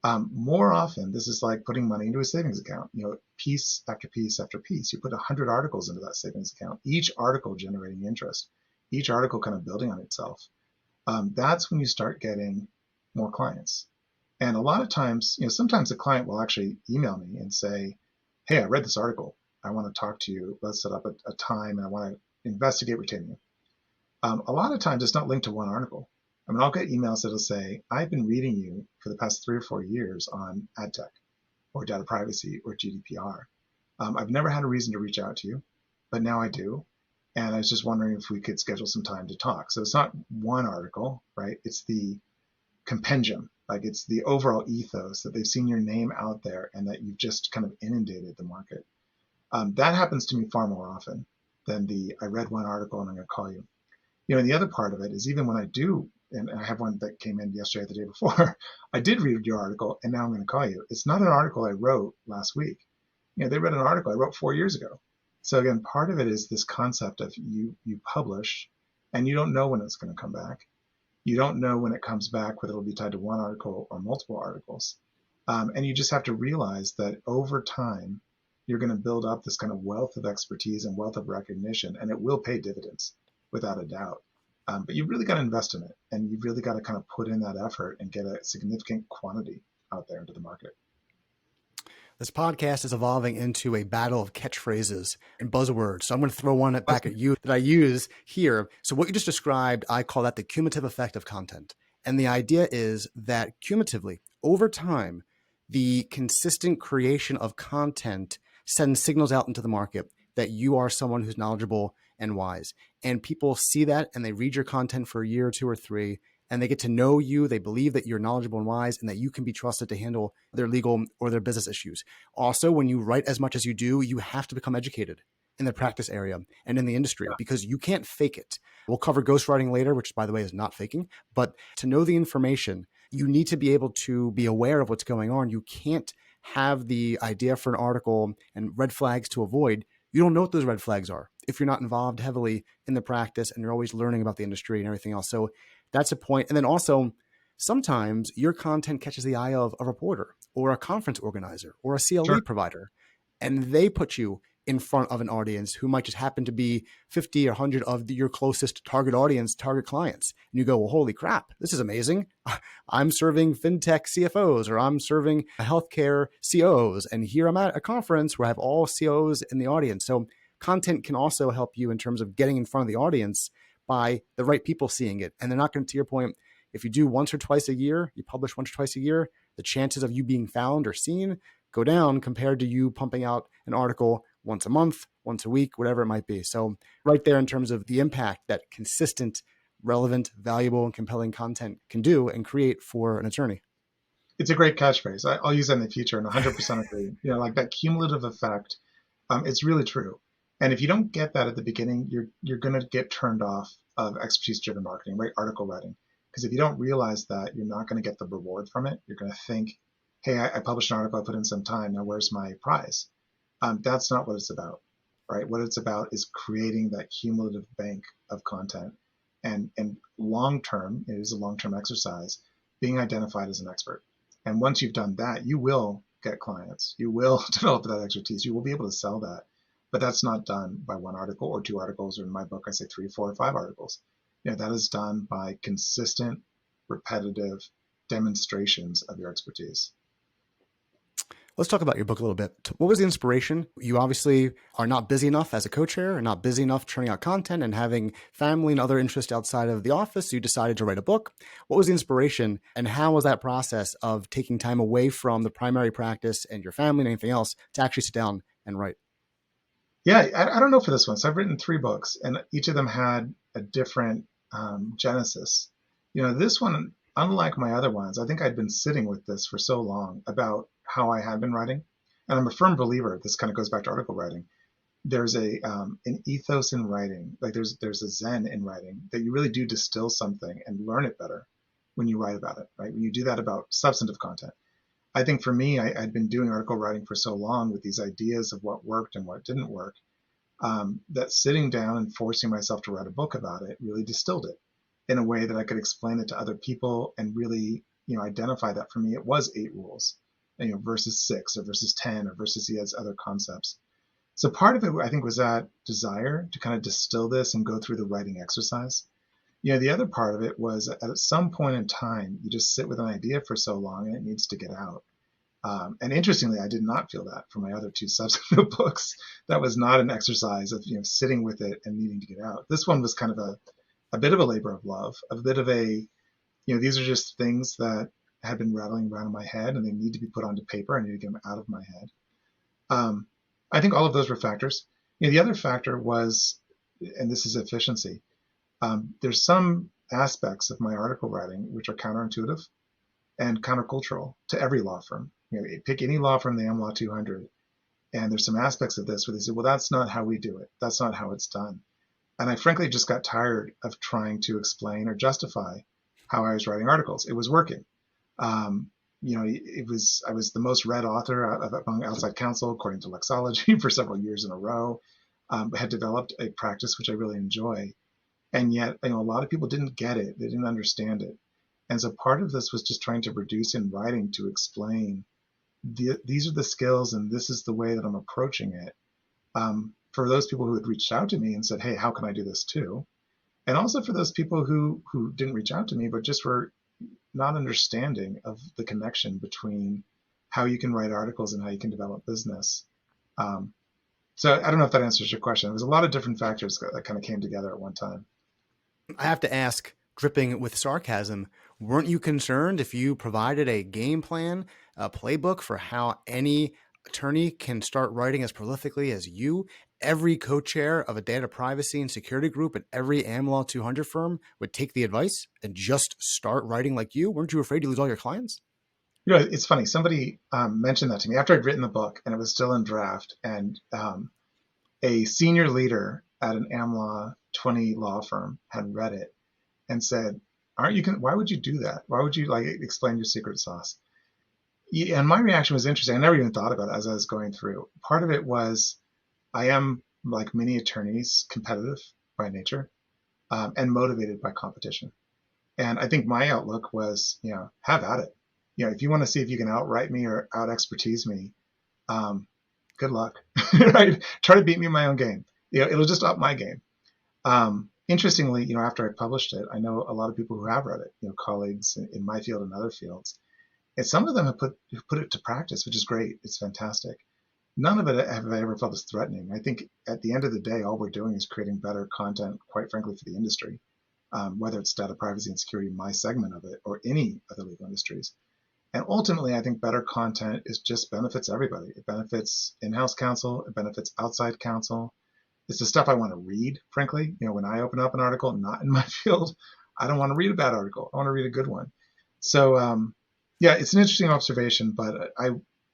More often, this is like putting money into a savings account. Piece after piece after piece. You put 100 articles into that savings account, each article generating interest, each article kind of building on itself. That's when you start getting more clients. And a lot of times, sometimes a client will actually email me and say, hey, I read this article. I want to talk to you. Let's set up a time, and I want to investigate retaining you. A lot of times, it's not linked to one article. I'll get emails that'll say, I've been reading you for the past 3 or 4 years on ad tech or data privacy or GDPR. I've never had a reason to reach out to you, but now I do. And I was just wondering if we could schedule some time to talk. So it's not one article, right? It's the compendium. Like it's the overall ethos that they've seen your name out there and that you've just kind of inundated the market. That happens to me far more often than I read one article and I'm going to call you. And the other part of it is even when I do, and I have one that came in yesterday or the day before, I did read your article and now I'm going to call you. It's not an article I wrote last week. They read an article I wrote 4 years ago. So again, part of it is this concept of you publish and you don't know when it's going to come back. You don't know when it comes back, whether it'll be tied to one article or multiple articles. And you just have to realize that over time, you're going to build up this kind of wealth of expertise and wealth of recognition, and it will pay dividends without a doubt. But you've really got to invest in it, and you've really got to kind of put in that effort and get a significant quantity out there into the market. This podcast is evolving into a battle of catchphrases and buzzwords. So I'm going to throw one back at you that I use here. So what you just described, I call that the cumulative effect of content. And the idea is that cumulatively, over time, the consistent creation of content sends signals out into the market that you are someone who's knowledgeable and wise. And people see that and they read your content for a year or 2 or 3, and they get to know you. They believe that you're knowledgeable and wise and that you can be trusted to handle their legal or their business issues. Also, when you write as much as you do, you have to become educated in the practice area and in the industry because you can't fake it. We'll cover ghostwriting later, which by the way is not faking, but to know the information, you need to be able to be aware of what's going on. You can't have the idea for an article and red flags to avoid. You don't know what those red flags are if you're not involved heavily in the practice and you're always learning about the industry and everything else. So that's a point. And then also sometimes your content catches the eye of a reporter or a conference organizer or a CLE Sure. provider, and they put you in front of an audience who might just happen to be 50 or 100 of your closest target audience, target clients. And you go, well, holy crap, this is amazing. I'm serving fintech CFOs, or I'm serving healthcare COOs. And here I'm at a conference where I have all COOs in the audience. So content can also help you in terms of getting in front of the audience by the right people seeing it. And they're not going to your point, if you do once or twice a year, you publish once or twice a year, the chances of you being found or seen go down compared to you pumping out an article once a month, once a week, whatever it might be. So right there in terms of the impact that consistent, relevant, valuable, and compelling content can do and create for an attorney. It's a great catchphrase. I'll use that in the future and 100% agree. Like that cumulative effect, it's really true. And if you don't get that at the beginning, you're going to get turned off of expertise-driven marketing, right? Article writing. Because if you don't realize that, you're not going to get the reward from it. You're going to think, hey, I published an article, I put in some time, now where's my prize? That's not what it's about, right? What it's about is creating that cumulative bank of content, and long-term, it is a long-term exercise, being identified as an expert. And once you've done that, you will get clients. You will develop that expertise. You will be able to sell that. But that's not done by one article or two articles, or in my book, I say 3, 4, or 5 articles. That is done by consistent, repetitive demonstrations of your expertise. Let's talk about your book a little bit. What was the inspiration? You obviously are not busy enough as a co-chair, or not busy enough churning out content and having family and other interests outside of the office. So you decided to write a book. What was the inspiration, and how was that process of taking time away from the primary practice and your family and anything else to actually sit down and write? Yeah, I don't know for this one. So I've written 3 books, and each of them had a different genesis. This one, unlike my other ones, I think I'd been sitting with this for so long about how I had been writing. And I'm a firm believer, this kind of goes back to article writing. There's an ethos in writing, like there's a zen in writing, that you really do distill something and learn it better when you write about it, right? When you do that about substantive content. I think for me, I'd been doing article writing for so long with these ideas of what worked and what didn't work, that sitting down and forcing myself to write a book about it really distilled it in a way that I could explain it to other people and really, identify that for me it was 8 rules, versus 6 or versus 10 or versus he has other concepts. So part of it, I think, was that desire to kind of distill this and go through the writing exercise. The other part of it was at some point in time, you just sit with an idea for so long and it needs to get out. And interestingly, I did not feel that for my other 2 subsequent books. That was not an exercise of sitting with it and needing to get out. This one was kind of a bit of a labor of love, a bit of a, these are just things that had been rattling around in my head and they need to be put onto paper. I need to get them out of my head. I think all of those were factors. The other factor was, and this is efficiency. There's some aspects of my article writing which are counterintuitive and countercultural to every law firm. Pick any law firm, the AmLaw 200, and there's some aspects of this where they say, well, that's not how we do it. That's not how it's done. And I frankly just got tired of trying to explain or justify how I was writing articles. It was working. I was the most read author among outside counsel, according to Lexology, for several years in a row. Had developed a practice which I really enjoy. And yet, a lot of people didn't get it. They didn't understand it. And so part of this was just trying to reduce in writing to explain these are the skills and this is the way that I'm approaching it. For those people who had reached out to me and said, hey, how can I do this too? And also for those people who didn't reach out to me, but just were not understanding of the connection between how you can write articles and how you can develop business. So I don't know if that answers your question. There's a lot of different factors that kind of came together at one time. I have to ask, dripping with sarcasm, weren't you concerned if you provided a game plan, a playbook for how any attorney can start writing as prolifically as you? Every co-chair of a data privacy and security group at every AmLaw 200 firm would take the advice and just start writing like you? Weren't you afraid to lose all your clients? It's funny. Somebody mentioned that to me after I'd written the book and it was still in draft. And a senior leader at an AmLaw 20 law firm had read it and said, why would you do that? Why would you explain your secret sauce? Yeah, and my reaction was interesting. I never even thought about it as I was going through. Part of it was I am, like many attorneys, competitive by nature and motivated by competition. And I think my outlook was, have at it. If you want to see if you can outwrite me or out expertise me, um, good luck. Right? Try to beat me in my own game. It'll just up my game. Interestingly, after I published it, I know a lot of people who have read it, colleagues in my field and other fields. And some of them have put it to practice, which is great. It's fantastic. None of it have I ever felt as threatening. I think at the end of the day, all we're doing is creating better content, quite frankly, for the industry, whether it's data privacy and security, my segment of it, or any of the legal industries. And ultimately, I think better content is just benefits everybody. It benefits in-house counsel. It benefits outside counsel. It's the stuff I want to read, frankly. When I open up an article not in my field, I don't want to read a bad article. I want to read a good one. So, yeah, it's an interesting observation, but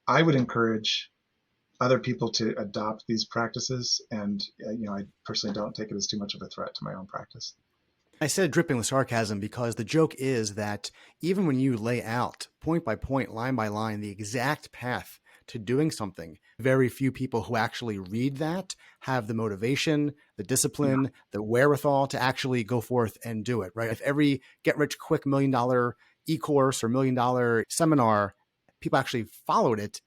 I would encourage other people to adopt these practices. And, I personally don't take it as too much of a threat to my own practice. I said dripping with sarcasm because the joke is that even when you lay out point by point, line by line, the exact path to doing something, very few people who actually read that have the motivation, the discipline, the wherewithal to actually go forth and do it, right? If every get rich quick $1 million e-course or $1 million seminar, people actually followed it,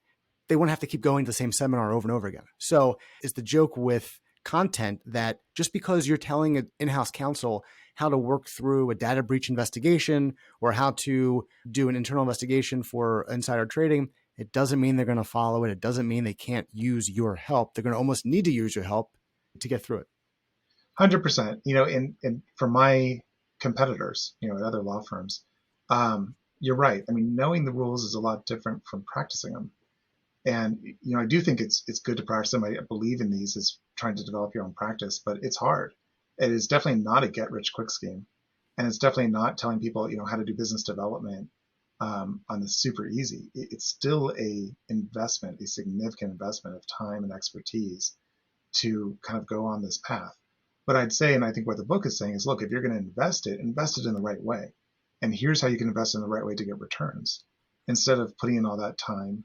they wouldn't have to keep going to the same seminar over and over again. So it's the joke with content that just because you're telling an in-house counsel how to work through a data breach investigation or how to do an internal investigation for insider trading, it doesn't mean they're going to follow it. It doesn't mean they can't use your help. They're going to almost need to use your help to get through it. 100%. And for my competitors, at other law firms, you're right. I mean, knowing the rules is a lot different from practicing them. And I do think it's good to practice them. I believe in these as trying to develop your own practice, but it's hard. It is definitely not a get rich quick scheme, and it's definitely not telling people how to do business development on the super easy. It's still a significant investment of time and expertise to kind of go on this path. But I'd say, and I think what the book is saying is, look, if you're going to invest it in the right way, and here's how you can invest in the right way to get returns, instead of putting in all that time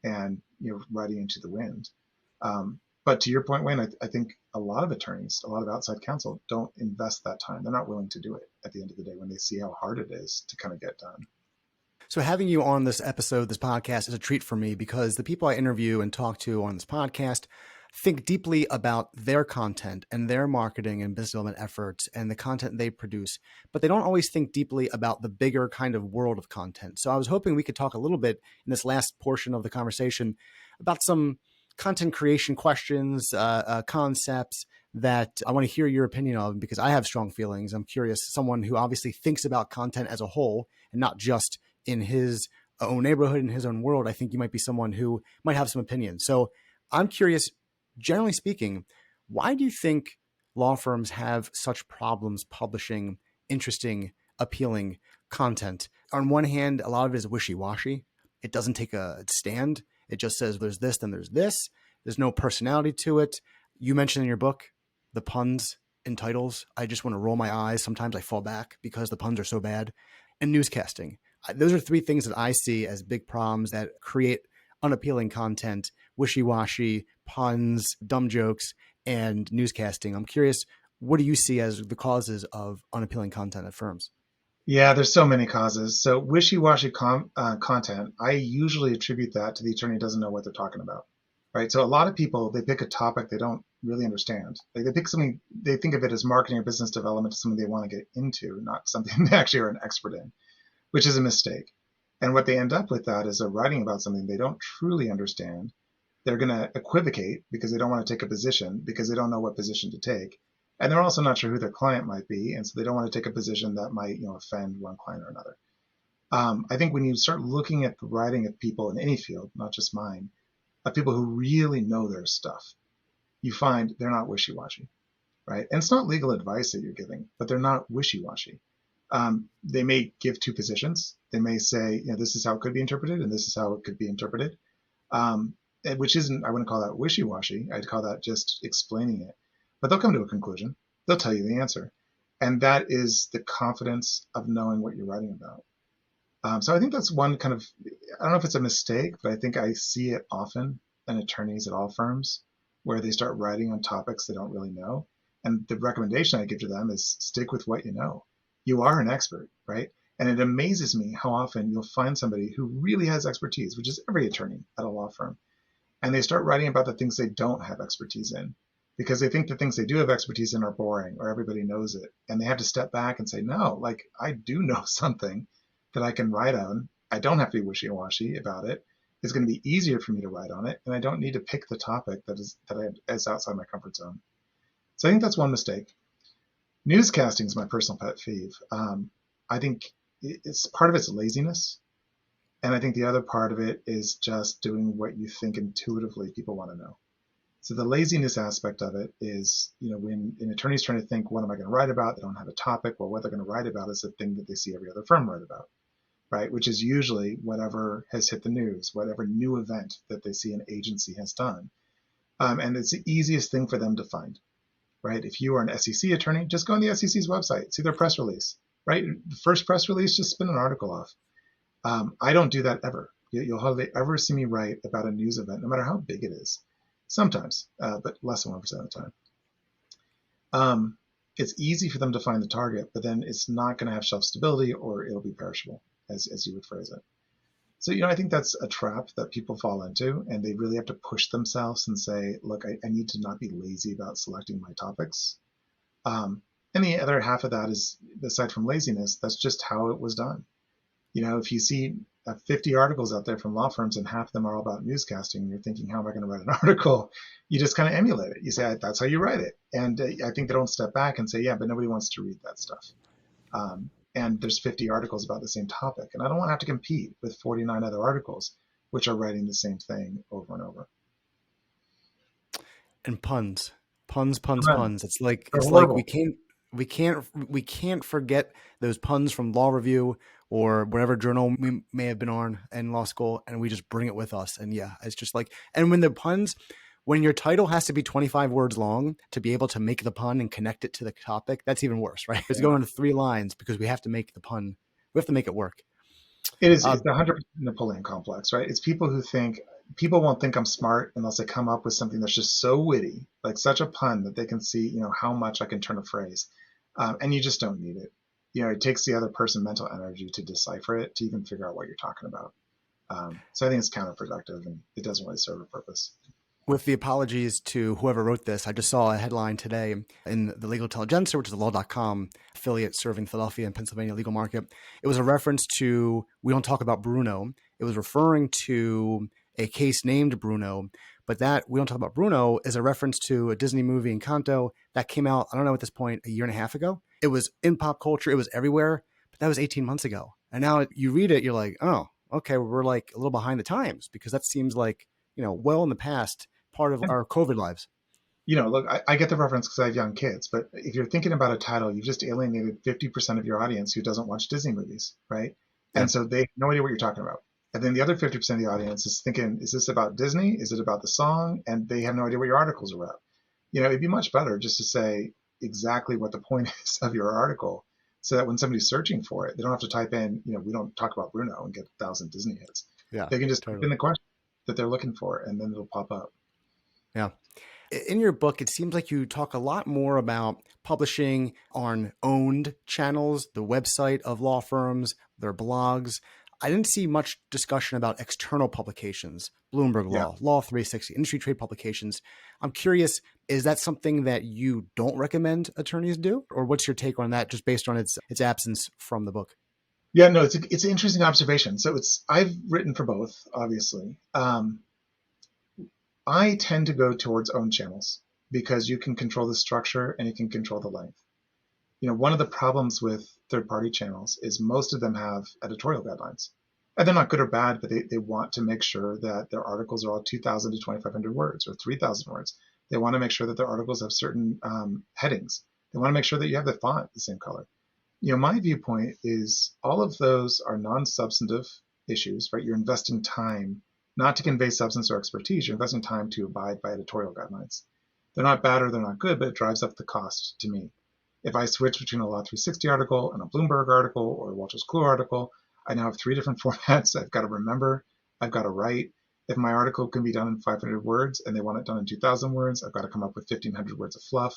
and riding into the wind. But to your point, Wayne, I think a lot of attorneys, a lot of outside counsel don't invest that time. They're not willing to do it at the end of the day when they see how hard it is to kind of get done. So having you on this episode, this podcast, is a treat for me because the people I interview and talk to on this podcast think deeply about their content and their marketing and business development efforts and the content they produce, but they don't always think deeply about the bigger kind of world of content. So I was hoping we could talk a little bit in this last portion of the conversation about some content creation questions, concepts that I want to hear your opinion of because I have strong feelings. I'm curious, someone who obviously thinks about content as a whole and not just in his own neighborhood, in his own world. I think you might be someone who might have some opinions. So I'm curious, generally speaking, why do you think law firms have such problems publishing interesting, appealing content? On one hand, a lot of it is wishy-washy. It doesn't take a stand. It just says there's this, then there's this. There's no personality to it. You mentioned in your book the puns in titles. I just want to roll my eyes. Sometimes I fall back because the puns are so bad. And newscasting. Those are three things that I see as big problems that create unappealing content: wishy-washy, puns, dumb jokes, and newscasting. I'm curious, what do you see as the causes of unappealing content at firms? Yeah, there's so many causes. So wishy-washy content, I usually attribute that to the attorney doesn't know what they're talking about, right? So a lot of people, they pick a topic they don't really understand. Like they pick something, they think of it as marketing or business development, something they want to get into, not something they actually are an expert in, which is a mistake. And what they end up with that is they're writing about something they don't truly understand. They're going to equivocate because they don't want to take a position because they don't know what position to take. And they're also not sure who their client might be. And so they don't want to take a position that might, offend one client or another. I think when you start looking at the writing of people in any field, not just mine, of people who really know their stuff, you find they're not wishy-washy, right? And it's not legal advice that you're giving, but they're not wishy-washy. They may give two positions. They may say, this is how it could be interpreted, and this is how it could be interpreted, which isn't, I wouldn't call that wishy-washy. I'd call that just explaining it. But they'll come to a conclusion. They'll tell you the answer. And that is the confidence of knowing what you're writing about. So I think that's one kind of, I don't know if it's a mistake, but I think I see it often in attorneys at all firms where they start writing on topics they don't really know. And the recommendation I give to them is stick with what you know. you are an expert, right? And it amazes me how often you'll find somebody who really has expertise, which is every attorney at a law firm, and they start writing about the things they don't have expertise in because they think the things they do have expertise in are boring or everybody knows it. And they have to step back and say, no, like I do know something that I can write on. I don't have to be wishy-washy about it. It's going to be easier for me to write on it, and I don't need to pick the topic that is outside my comfort zone. So I think that's one mistake. Newscasting is my personal pet peeve. I think it's part of it's laziness, and I think the other part of it is just doing what you think intuitively people want to know. So the laziness aspect of it is, when an attorney's trying to think, what am I going to write about? They don't have a topic. Well, what they're going to write about is the thing that they see every other firm write about, right? Which is usually whatever has hit the news, whatever new event that they see an agency has done. And it's the easiest thing for them to find, right? If you are an SEC attorney, just go on the SEC's website, see their press release, right? The first press release, just spin an article off. I don't do that ever. You'll hardly ever see me write about a news event, no matter how big it is. Sometimes, but less than 1% of the time. It's easy for them to find the target, but then it's not going to have shelf stability, or it'll be perishable, as you would phrase it. So, I think that's a trap that people fall into, and they really have to push themselves and say, look, I need to not be lazy about selecting my topics. And the other half of that is, aside from laziness, that's just how it was done. If you see 50 articles out there from law firms and half of them are all about newscasting, and you're thinking, how am I going to write an article? You just kind of emulate it. You say, that's how you write it. And I think they don't step back and say, yeah, but nobody wants to read that stuff. And there's 50 articles about the same topic. And I don't want to have to compete with 49 other articles, which are writing the same thing over and over. And puns. It's like we can't forget those puns from Law Review or whatever journal we may have been on in law school, and we just bring it with us. And yeah, it's just like, and when your title has to be 25 words long to be able to make the pun and connect it to the topic, that's even worse, right? It's going to 3 lines because we have to make the pun. We have to make it work. It's the 100% Napoleon complex, right? It's people won't think I'm smart unless I come up with something that's just so witty, like such a pun that they can see, how much I can turn a phrase. And you just don't need it. It takes the other person mental energy to decipher it, to even figure out what you're talking about. So I think it's counterproductive, and it doesn't really serve a purpose. With the apologies to whoever wrote this, I just saw a headline today in the Legal Intelligencer, which is a law.com affiliate serving Philadelphia and Pennsylvania legal market. It was a reference to, we don't talk about Bruno. It was referring to a case named Bruno, but that we don't talk about Bruno is a reference to a Disney movie, Encanto, that came out, I don't know at this point, 1.5 years ago. It was in pop culture. It was everywhere, but that was 18 months ago. And now you read it, you're like, oh, okay, we're like a little behind the times, because that seems like, well in the past, part of our COVID lives. Look, I get the reference because I have young kids, but if you're thinking about a title, you've just alienated 50% of your audience who doesn't watch Disney movies, right? Yeah. And so they have no idea what you're talking about. And then the other 50% of the audience is thinking, is this about Disney? Is it about the song? And they have no idea what your articles are about. It'd be much better just to say exactly what the point is of your article, so that when somebody's searching for it, they don't have to type in, we don't talk about Bruno and get 1,000 Disney hits. Yeah, they can just type in the question that they're looking for, and then it'll pop up. Yeah. In your book, it seems like you talk a lot more about publishing on owned channels, the website of law firms, their blogs. I didn't see much discussion about external publications, Bloomberg Law, Law 360, industry trade publications. I'm curious, is that something that you don't recommend attorneys do? Or what's your take on that, just based on its absence from the book? Yeah, no, it's an interesting observation. So I've written for both, obviously. I tend to go towards owned channels because you can control the structure and you can control the length. One of the problems with third-party channels is most of them have editorial guidelines. And they're not good or bad, but they want to make sure that their articles are all 2,000 to 2,500 words or 3,000 words. They want to make sure that their articles have certain headings. They want to make sure that you have the font the same color. My viewpoint is all of those are non-substantive issues, right? You're investing time not to convey substance or expertise. You're investing time to abide by editorial guidelines. They're not bad or they're not good, but it drives up the cost to me. If I switch between a Law 360 article and a Bloomberg article or a Wolters Kluwer article, I now have 3 different formats I've got to remember, I've got to write. If my article can be done in 500 words and they want it done in 2,000 words, I've got to come up with 1,500 words of fluff.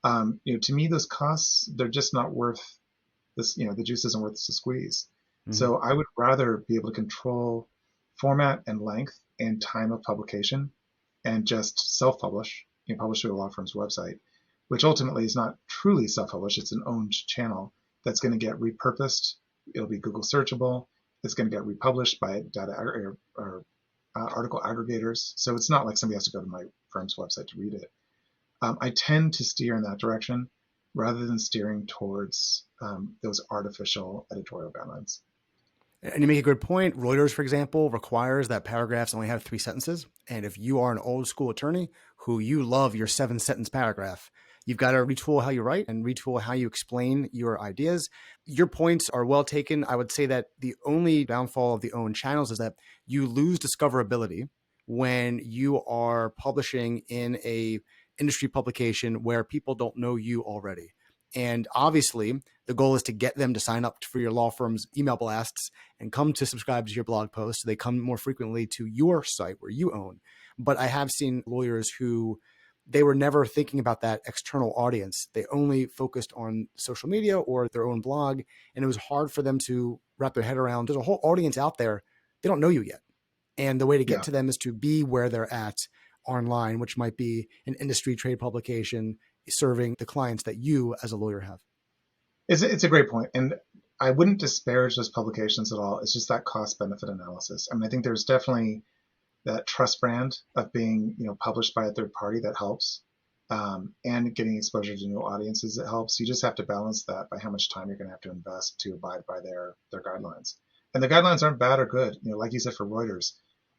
To me, those costs, they're just not worth this, the juice isn't worth the squeeze. Hmm. So I would rather be able to control format and length and time of publication and just self-publish, publish through a law firm's website, which ultimately is not truly self-published. It's an owned channel that's going to get repurposed. It'll be Google searchable. It's going to get republished by data or article aggregators. So it's not like somebody has to go to my firm's website to read it. I tend to steer in that direction rather than steering towards those artificial editorial guidelines. And you make a good point. Reuters, for example, requires that paragraphs only have 3 sentences. And if you are an old school attorney who you love your 7 sentence paragraph, you've got to retool how you write and retool how you explain your ideas. Your points are well taken. I would say that the only downfall of the own channels is that you lose discoverability when you are publishing in a industry publication where people don't know you already. And obviously, the goal is to get them to sign up for your law firm's email blasts and come to subscribe to your blog posts. So they come more frequently to your site where you own. But I have seen lawyers who they were never thinking about that external audience. They only focused on social media or their own blog. And it was hard for them to wrap their head around. There's a whole audience out there. They don't know you yet. And the way to get Yeah, to them is to be where they're at online, which might be an industry trade publication serving the clients that you as a lawyer have. it's a great point, and I wouldn't disparage those publications at all. It's just that cost benefit analysis. I mean, I think there's definitely that trust brand of being, published by a third party that helps, and getting exposure to new audiences that helps. You just have to balance that by how much time you're going to have to invest to abide by their guidelines. And the guidelines aren't bad or good. Like you said, for Reuters,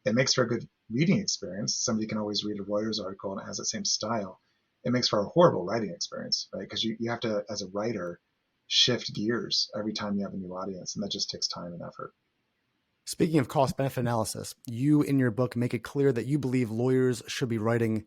it makes for a good reading experience. Somebody can always read a Reuters article and it has the same style. It makes for a horrible writing experience, right? Because you have to, as a writer, shift gears every time you have a new audience, and that just takes time and effort. Speaking of cost benefit analysis, you in your book make it clear that you believe lawyers should be writing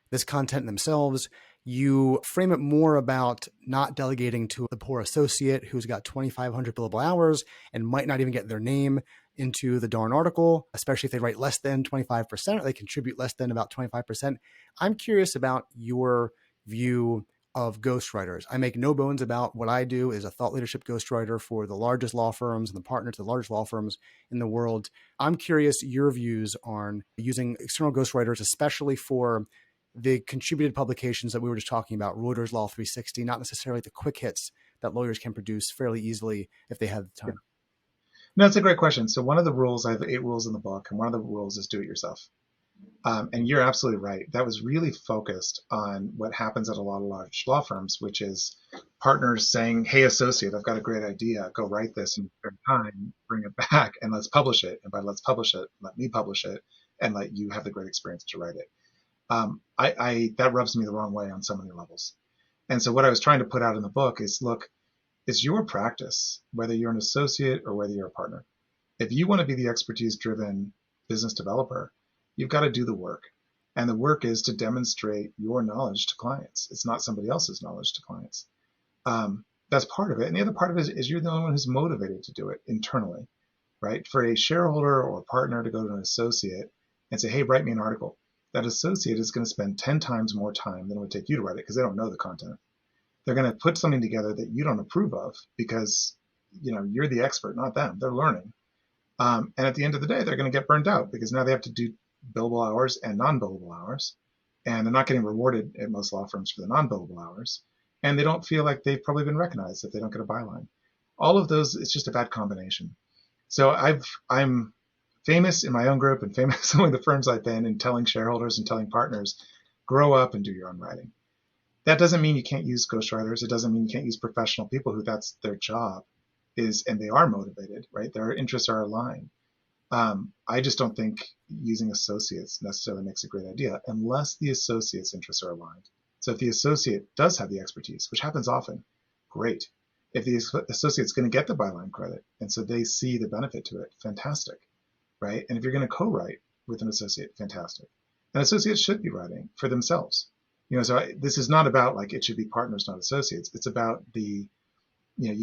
this content themselves. You frame it more about not delegating to the poor associate who's got 2,500 billable hours and might not even get their name into the darn article, especially if they write less than 25% or they contribute less than about 25%. I'm curious about your view of ghostwriters. I make no bones about what I do as a thought leadership ghostwriter for the largest law firms and the partner to the largest law firms in the world. I'm curious your views on using external ghostwriters, especially for the contributed publications that we were just talking about, Reuters Law 360, not necessarily the quick hits that lawyers can produce fairly easily if they have the time. No, it's a great question. So one of the rules, I have 8 rules in the book, and one of the rules is do it yourself. And you're absolutely right. That was really focused on what happens at a lot of large law firms, which is partners saying, hey, associate, I've got a great idea. Go write this in your time, bring it back, and let's publish it. And by let's publish it, let me publish it, and let you have the great experience to write it. That rubs me the wrong way on so many levels. And so what I was trying to put out in the book is, look, it's your practice, whether you're an associate or whether you're a partner. If you want to be the expertise-driven business developer, you've got to do the work. And the work is to demonstrate your knowledge to clients. It's not somebody else's knowledge to clients. That's part of it. And the other part of it is you're the only one who's motivated to do it internally, right? For a shareholder or a partner to go to an associate and say, hey, write me an article. That associate is going to spend 10 times more time than it would take you to write it because they don't know the content. They're going to put something together that you don't approve of because you're the expert, not them. They're learning. And at the end of the day, they're going to get burned out because now they have to do billable hours and non-billable hours. And they're not getting rewarded at most law firms for the non-billable hours. And they don't feel like they've probably been recognized if they don't get a byline. All of those, it's just a bad combination. So I'm famous in my own group and famous among the firms I've been in telling shareholders and telling partners, grow up and do your own writing. That doesn't mean you can't use ghostwriters. It doesn't mean you can't use professional people who that's their job and they are motivated, right? Their interests are aligned. I just don't think using associates necessarily makes a great idea unless the associate's interests are aligned. So if the associate does have the expertise, which happens often, great. If the associate's going to get the byline credit, and so they see the benefit to it, fantastic, right? And if you're going to co-write with an associate, fantastic. And associates should be writing for themselves. This is not about like it should be partners, not associates. It's about you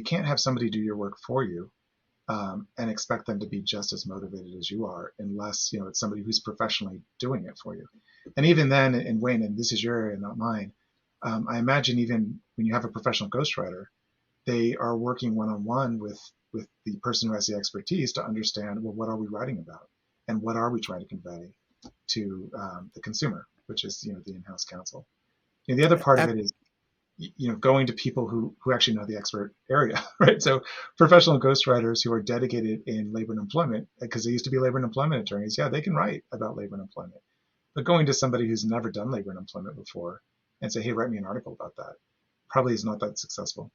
can't have somebody do your work for you and expect them to be just as motivated as you are unless, it's somebody who's professionally doing it for you. And even then, and Wayne, and this is your area, not mine, I imagine even when you have a professional ghostwriter, they are working one-on-one with the person who has the expertise to understand, well, what are we writing about, and what are we trying to convey to the consumer, which is the in-house counsel. The other part of it is going to people who actually know the expert area, right? So professional ghostwriters who are dedicated in labor and employment, because they used to be labor and employment attorneys, yeah, they can write about labor and employment. But going to somebody who's never done labor and employment before and say, hey, write me an article about that, probably is not that successful.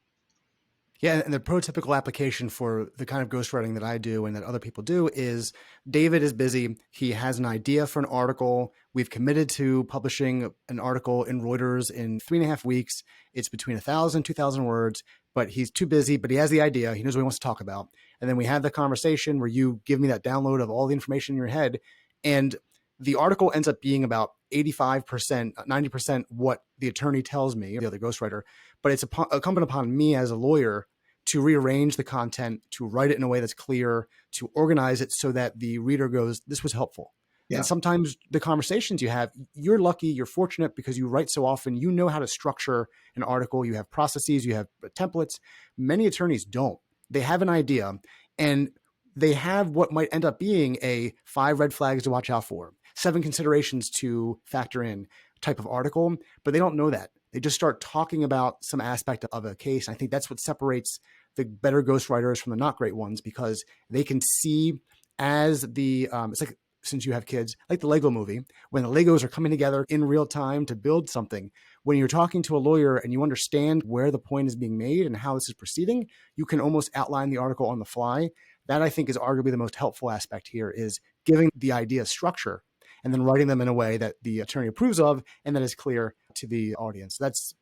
Yeah, and the prototypical application for the kind of ghostwriting that I do and that other people do is David is busy. He has an idea for an article. We've committed to publishing an article in Reuters in 3.5 weeks. It's between 1,000, 2,000 words, but he's too busy, but he has the idea. He knows what he wants to talk about. And then we have the conversation where you give me that download of all the information in your head. And the article ends up being about 85%, 90% what the attorney tells me, the other ghostwriter, but it's incumbent upon me as a lawyer to rearrange the content, to write it in a way that's clear, to organize it so that the reader goes, this was helpful. Yeah. And sometimes the conversations you have, you're lucky, you're fortunate because you write so often, you know how to structure an article, you have processes, you have templates. Many attorneys don't. They have an idea and they have what might end up being a 5 red flags to watch out for, 7 considerations to factor in type of article, but they don't know that. They just start talking about some aspect of a case. And I think that's what separates the better ghostwriters from the not great ones, because they can see as the, it's like, since you have kids, like the Lego movie, when the Legos are coming together in real time to build something. When you're talking to a lawyer and you understand where the point is being made and how this is proceeding, you can almost outline the article on the fly. That I think is arguably the most helpful aspect here, is giving the idea structure and then writing them in a way that the attorney approves of and that is clear to the audience. That's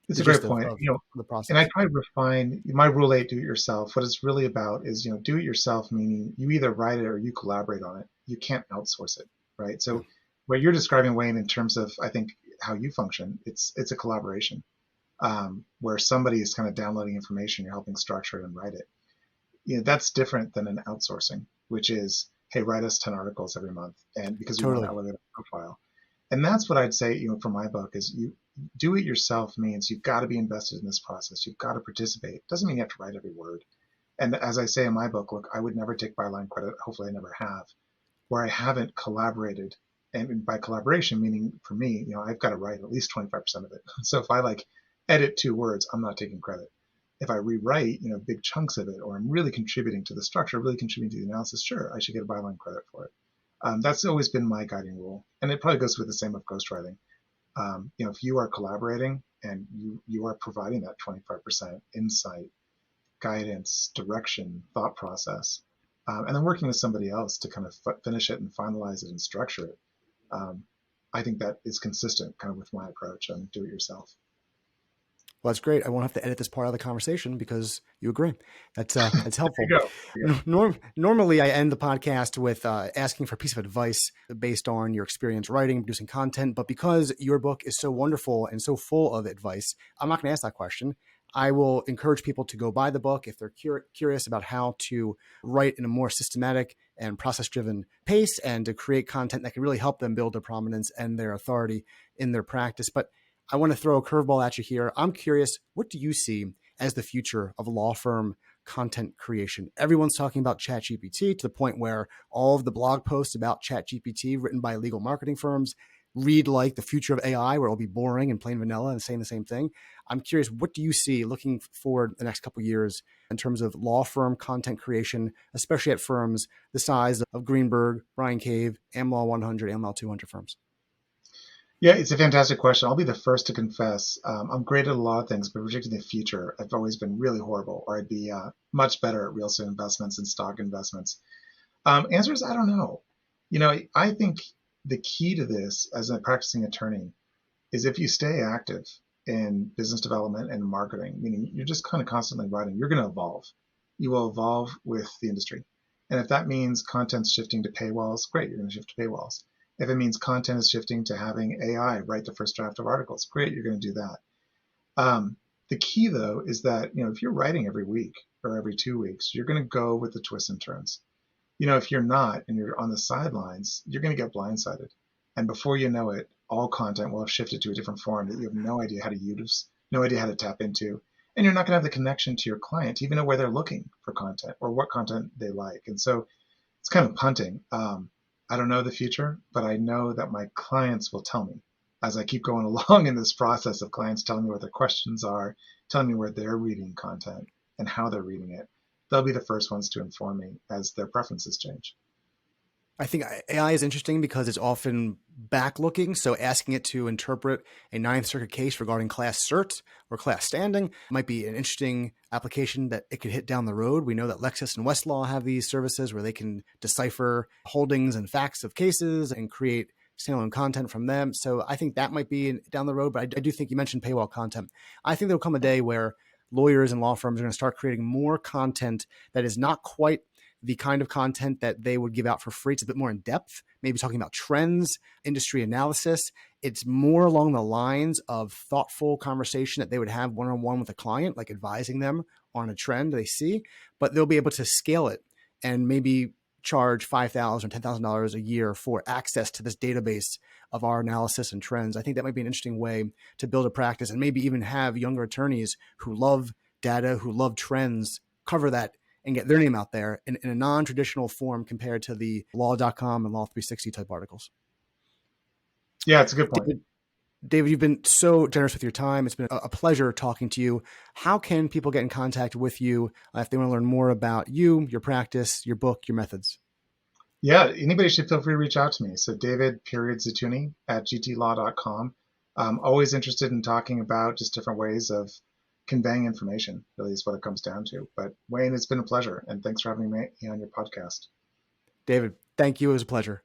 a great point. of the process. And I try to refine my Rule 8, do it yourself. What it's really about is, do it yourself, meaning you either write it or you collaborate on it. You can't outsource it, right? So what you're describing, Wayne, in terms of, I think, how you function, it's a collaboration where somebody is kind of downloading information, you're helping structure it and write it. That's different than an outsourcing, which is, hey, write us 10 articles every month, and because we want to elevate our profile. And that's what I'd say, for my book is you do it yourself means you've got to be invested in this process. You've got to participate. It doesn't mean you have to write every word. And as I say in my book, look, I would never take byline credit. Hopefully I never have, where I haven't collaborated. And by collaboration, meaning for me, I've got to write at least 25% of it. So if I edit 2 words, I'm not taking credit. If I rewrite, big chunks of it, or I'm really contributing to the structure, really contributing to the analysis, sure, I should get a byline credit for it. That's always been my guiding rule. And it probably goes with the same with ghostwriting. If you are collaborating and you are providing that 25% insight, guidance, direction, thought process, and then working with somebody else to kind of finish it and finalize it and structure it, I think that is consistent kind of with my approach on do it yourself. Well, that's great. I won't have to edit this part of the conversation because you agree. That's helpful. Normally, I end the podcast with asking for a piece of advice based on your experience writing, producing content. But because your book is so wonderful and so full of advice, I'm not going to ask that question. I will encourage people to go buy the book if they're curious about how to write in a more systematic and process-driven pace and to create content that can really help them build their prominence and their authority in their practice. But I want to throw a curveball at you here. I'm curious, what do you see as the future of law firm content creation? Everyone's talking about ChatGPT to the point where all of the blog posts about ChatGPT written by legal marketing firms read like the future of AI, where it'll be boring and plain vanilla and saying the same thing. I'm curious, what do you see looking forward the next couple of years in terms of law firm content creation, especially at firms the size of Greenberg, Bryan Cave, AmLaw 100, AmLaw 200 firms? Yeah, it's a fantastic question. I'll be the first to confess. I'm great at a lot of things, but predicting the future, I've always been really horrible, or I'd be much better at real estate investments and stock investments. Answer is, I don't know. I think the key to this as a practicing attorney is if you stay active in business development and marketing, meaning you're just kind of constantly writing, you're going to evolve. You will evolve with the industry. And if that means content's shifting to paywalls, great, you're going to shift to paywalls. If it means content is shifting to having AI write the first draft of articles, great, you're going to do that. The key, though, is that if you're writing every week or every 2 weeks, you're going to go with the twists and turns. If you're not and you're on the sidelines, you're going to get blindsided. And before you know it, all content will have shifted to a different form that you have no idea how to use, no idea how to tap into. and you're not going to have the connection to your client to even know where they're looking for content or what content they like. And so it's kind of punting. I don't know the future, but I know that my clients will tell me as I keep going along in this process of clients telling me what their questions are, telling me where they're reading content and how they're reading it. They'll be the first ones to inform me as their preferences change. I think AI is interesting because it's often back-looking. So asking it to interpret a Ninth Circuit case regarding class cert or class standing might be an interesting application that it could hit down the road. We know that Lexis and Westlaw have these services where they can decipher holdings and facts of cases and create standalone content from them. So I think that might be down the road. But I do think you mentioned paywall content. I think there'll come a day where lawyers and law firms are going to start creating more content that is not quite the kind of content that they would give out for free. It's a bit more in depth, maybe talking about trends, industry analysis. It's more along the lines of thoughtful conversation that they would have one-on-one with a client, like advising them on a trend they see, but they'll be able to scale it and maybe charge $5,000 or $10,000 a year for access to this database of our analysis and trends. I think that might be an interesting way to build a practice and maybe even have younger attorneys who love data, who love trends, cover that and get their name out there in a non-traditional form compared to the law.com and law 360 type articles. Yeah, it's a good point. David, you've been so generous with your time. It's been a pleasure talking to you. How can people get in contact with you if they want to learn more about you, your practice, your book, your methods? Yeah, anybody should feel free to reach out to me. So David.Zetoony at gtlaw.com. I'm always interested in talking about just different ways of conveying information, really is what it comes down to. But Wayne, it's been a pleasure, and thanks for having me on your podcast. David, thank you. It was a pleasure.